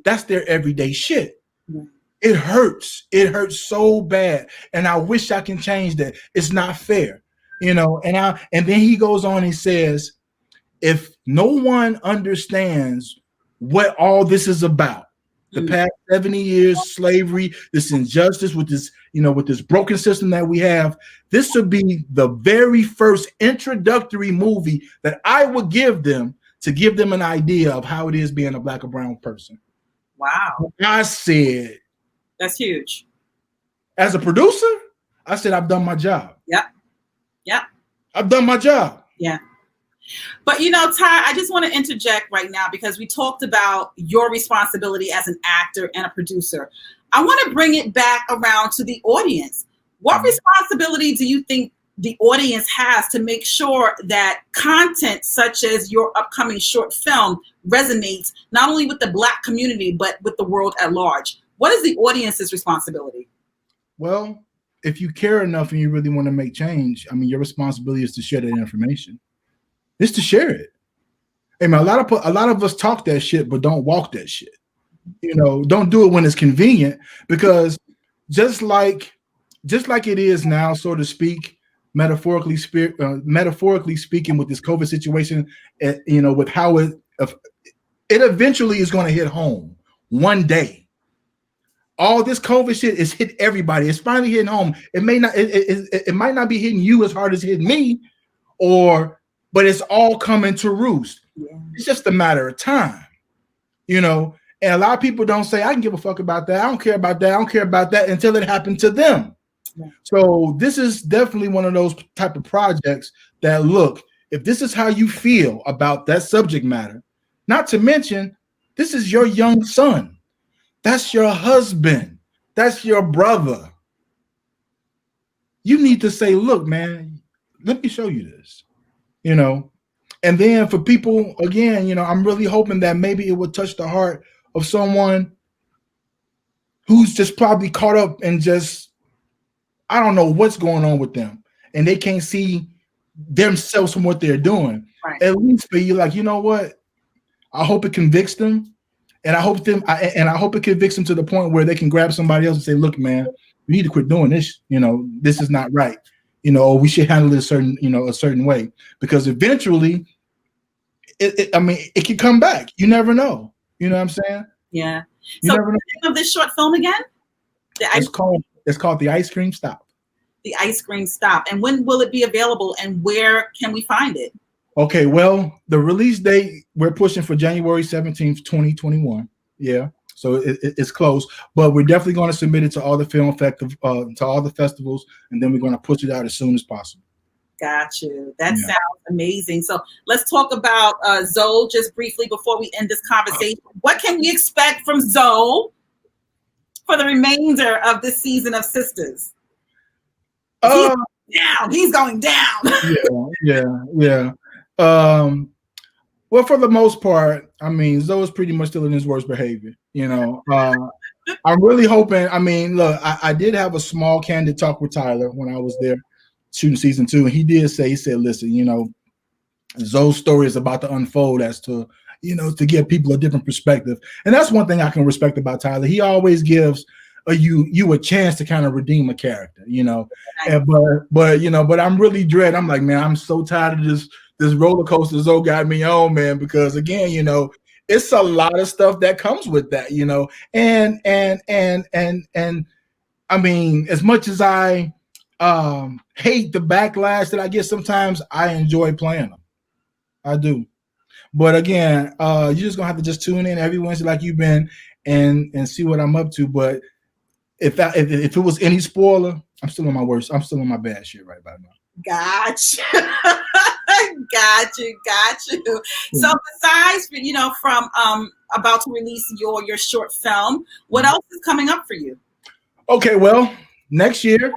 that's their everyday shit. Mm-hmm. It hurts. It hurts so bad. And I wish I can change that. It's not fair. And then he goes on and says, if no one understands what all this is about, the past 70 years, slavery, this injustice with this, with this broken system that we have, this would be the very first introductory movie that I would give them to give them an idea of how it is being a Black or brown person. Wow. I said, that's huge. As a producer, I said, I've done my job. Yeah. I've done my job. Yeah. But Ty, I just want to interject right now because we talked about your responsibility as an actor and a producer. I want to bring it back around to the audience. What responsibility do you think the audience has to make sure that content such as your upcoming short film resonates not only with the Black community, but with the world at large? What is the audience's responsibility? Well, if you care enough and you really want to make change, I mean, your responsibility is to share that information. It's to share it. I mean, a lot of us talk that shit, but don't walk that shit. Don't do it when it's convenient, because just like it is now, so to speak, metaphorically speaking, with this COVID situation, with how it eventually is going to hit home one day. All this COVID shit is hit everybody. It's finally hitting home. It may not. It might not be hitting you as hard as hitting me, but it's all coming to roost. Yeah. It's just a matter of time, And a lot of people don't say, I can give a fuck about that. I don't care about that. I don't care about that until it happened to them. Yeah. So this is definitely one of those type of projects that, look, if this is how you feel about that subject matter, not to mention, this is your young son. That's your husband. That's your brother. You need to say, look, man, let me show you this. And then for people, again, I'm really hoping that maybe it would touch the heart of someone who's just probably caught up and just, I don't know what's going on with them, and they can't see themselves from what they're doing. Right. At least for you, like, you know what? I hope it convicts them, and I hope it convicts them to the point where they can grab somebody else and say, look, man, we need to quit doing this. This is not right. We should handle it a certain way, because eventually it can come back. You never know. You know what I'm saying? Yeah. So the name of this short film again? It's called The Ice Cream Stop. The Ice Cream Stop. And when will it be available, and where can we find it? Okay, well, the release date, we're pushing for January 17th, 2021. Yeah. So it's close, but we're definitely going to submit it to all the to all the festivals, and then we're going to push it out as soon as possible. Got you. That sounds amazing. So let's talk about Zoe just briefly before we end this conversation. What can we expect from Zoe for the remainder of this season of Sistas? He's going down. Yeah. Well, for the most part, I mean, Zoe's pretty much still in his worst behavior. I'm really hoping. I mean, look, I did have a small candid talk with Tyler when I was there shooting season 2, and he said, listen, Zoe's story is about to unfold as to, to give people a different perspective. And that's one thing I can respect about Tyler. He always gives you a chance to kind of redeem a character, but I'm really dread. I'm like, man, I'm so tired of this roller coaster Zoe got me on, man, because again, it's a lot of stuff that comes with that, and I mean, as much as I hate the backlash that I get, sometimes I enjoy playing them. I do. But again, you're just gonna have to just tune in every Wednesday like you've been and see what I'm up to. But if it was any spoiler, I'm still on my bad shit right about now. Gotcha. Got you. So besides, from about to release your short film, what else is coming up for you? Okay, well, next year,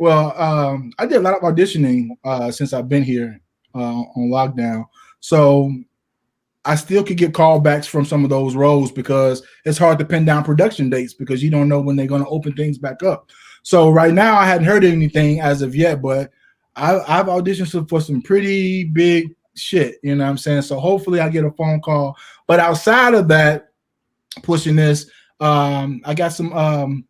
I did a lot of auditioning since I've been here on lockdown. So I still could get callbacks from some of those roles, because it's hard to pin down production dates because you don't know when they're going to open things back up. So right now I hadn't heard anything as of yet, but I've auditioned for some pretty big shit, you know what I'm saying? So hopefully I get a phone call. But outside of that, pushing this, I got some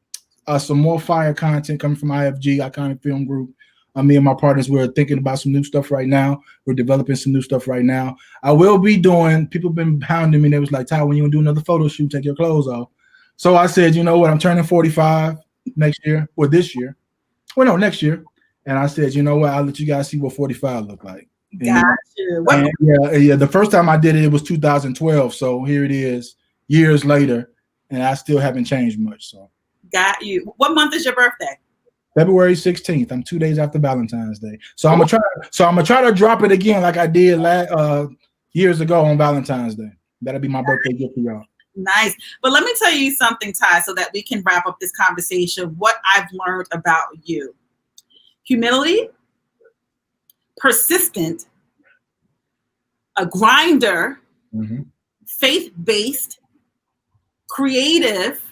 more fire content coming from IFG, Iconic Film Group. Me and my partners, we're thinking about some new stuff right now. We're developing some new stuff right now. I will be doing, people have been hounding me. They was like, Ty, when you want to do another photo shoot, take your clothes off. So I said, you know what? I'm turning 45 next year, or this year. Well, no, next year. And I said, you know what? I'll let you guys see what 45 look like. Got you. Yeah. The first time I did it, it was 2012. So here it is, years later, and I still haven't changed much. So. Got you. What month is your birthday? February 16th. I'm 2 days after Valentine's Day. So I'm gonna try to drop it again like I did years ago on Valentine's Day. That'll be my birthday gift for y'all. Nice. But let me tell you something, Ty, so that we can wrap up this conversation. What I've learned about you. Humility, persistent, a grinder, faith-based, creative,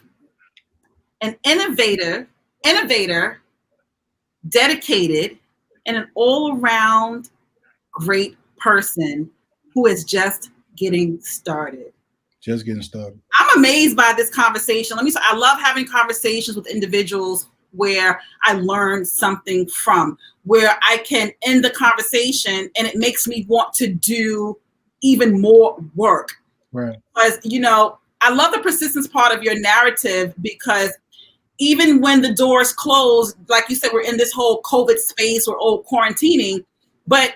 an innovator, dedicated, and an all-around great person who is just getting started. Just getting started. I'm amazed by this conversation. Let me say, I love having conversations with individuals where I learn something from, where I can end the conversation and it makes me want to do even more work. Right. Because, you know, I love the persistence part of your narrative, because even when the doors close, like you said, we're in this whole COVID space, we're all quarantining, but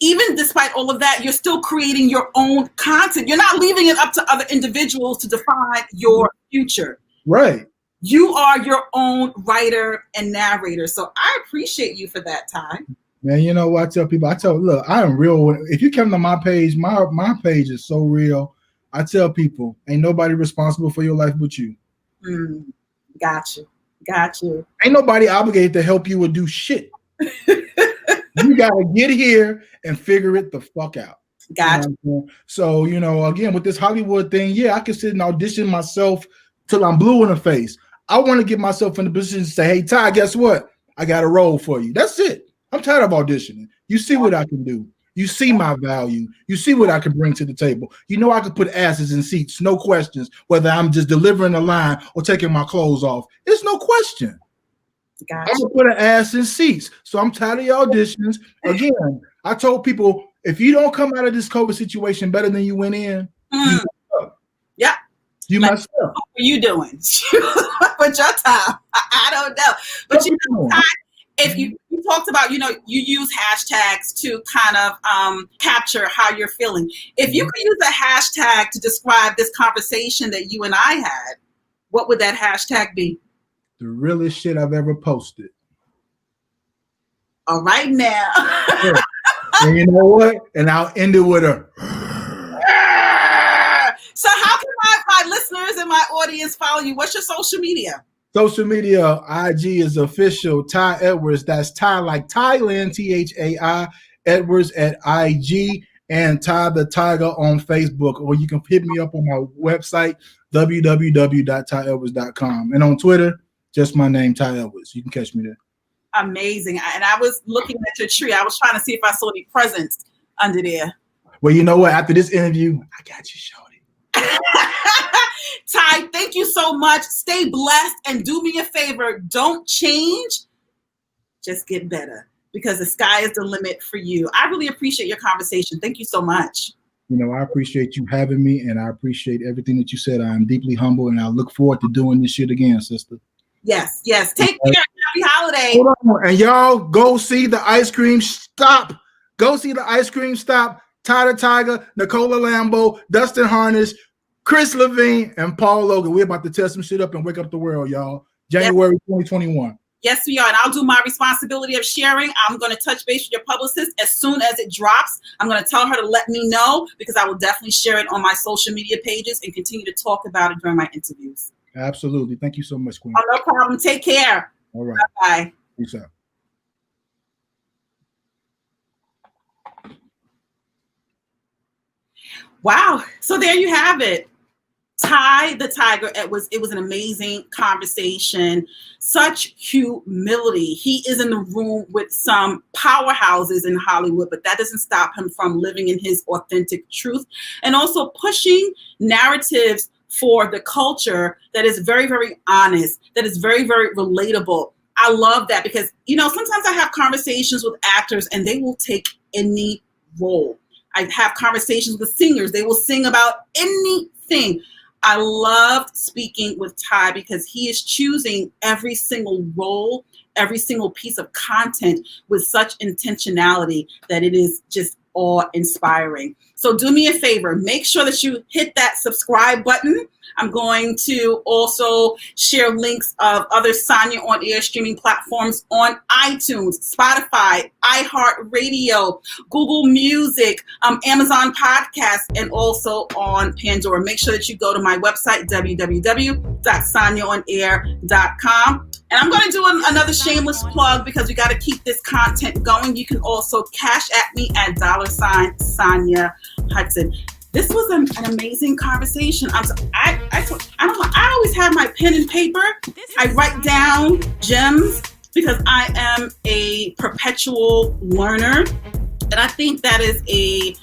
even despite all of that, you're still creating your own content. You're not leaving it up to other individuals to define your future. Right. You are your own writer and narrator. So I appreciate you for that, Ty. Man, you know what I tell people? Look, I am real. If you come to my page, my page is so real. I tell people, ain't nobody responsible for your life but you. Got you. Ain't nobody obligated to help you or do shit. You gotta get here and figure it the fuck out. Gotcha. You know, so, you know, again, with this Hollywood thing, yeah, I can sit and audition myself till I'm blue in the face. I want to get myself in the position to say, hey, Ty, guess what? I got a role for you. That's it. I'm tired of auditioning. You see what I can do. You see my value. You see what I can bring to the table. You know I can put asses in seats, no questions, whether I'm just delivering a line or taking my clothes off. It's no question. Gotcha. I'm going to put an ass in seats. So I'm tired of your auditions. Again, I told people, if you don't come out of this COVID situation better than you went in, you messed up. Yeah. You messed up. What are you doing with your time? I don't know. But you know, Ty, if you talked about, you know, you use hashtags to kind of capture how you're feeling. If you could use a hashtag to describe this conversation that you and I had, what would that hashtag be? The realest shit I've ever posted. All right now. And you know what? And I'll end it with a. So how can my listeners and my audience follow you? What's your social media? Social media, IG is official Ty Edwards. That's Ty like Thailand, Thai, Edwards at IG, and Ty the Thaiga on Facebook. Or you can hit me up on my website, www.tyedwards.com. And on Twitter, just my name, Ty Edwards. You can catch me there. Amazing. And I was looking at your tree. I was trying to see if I saw any presents under there. Well, you know what? After this interview, I got you, shorty. Ty, thank you so much. Stay blessed and do me a favor. Don't change. Just get better, because the sky is the limit for you. I really appreciate your conversation. Thank you so much. You know, I appreciate you having me, and I appreciate everything that you said. I am deeply humble, and I look forward to doing this shit again, sister. Yes. Take care. Happy holiday. Hold on. And y'all go see the ice cream stop. Go see the ice cream stop. Ty the Thaiga, Nicola Lambo, Dustin Harness, Chris Levine, and Paul Logan. We're about to test some shit up and wake up the world, y'all. January 2021. Yes, we are. And I'll do my responsibility of sharing. I'm going to touch base with your publicist as soon as it drops. I'm going to tell her to let me know, because I will definitely share it on my social media pages and continue to talk about it during my interviews. Absolutely. Thank you so much, Queen. Oh, no problem. Take care. All right. Bye-bye. Peace out. Wow. So there you have it. Ty the Thaiga. It was an amazing conversation. Such humility. He is in the room with some powerhouses in Hollywood, but that doesn't stop him from living in his authentic truth and also pushing narratives for the culture that is very, very honest, that is very, very relatable. I love that, because, you know, sometimes I have conversations with actors and they will take any role. I have conversations with singers. They will sing about anything. I loved speaking with Ty, because he is choosing every single role, every single piece of content with such intentionality that it is just awe-inspiring. So do me a favor, make sure that you hit that subscribe button. I'm going to also share links of other Sanya on Air streaming platforms on iTunes, Spotify, iHeartRadio, Google Music, Amazon Podcasts, and also on Pandora. Make sure that you go to my website, www.sanyaonair.com. And I'm going to do another shameless plug because we got to keep this content going. You can also cash at me at $Sanya Hudson. This was an amazing conversation. I don't know. I always have my pen and paper. I write down gems because I am a perpetual learner. And I think that is a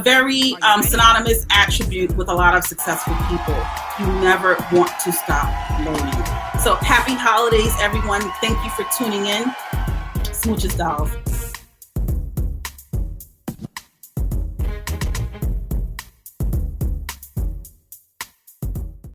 very synonymous attribute with a lot of successful people. You never want to stop learning. So happy holidays, everyone. Thank you for tuning in. Smooches, dolls.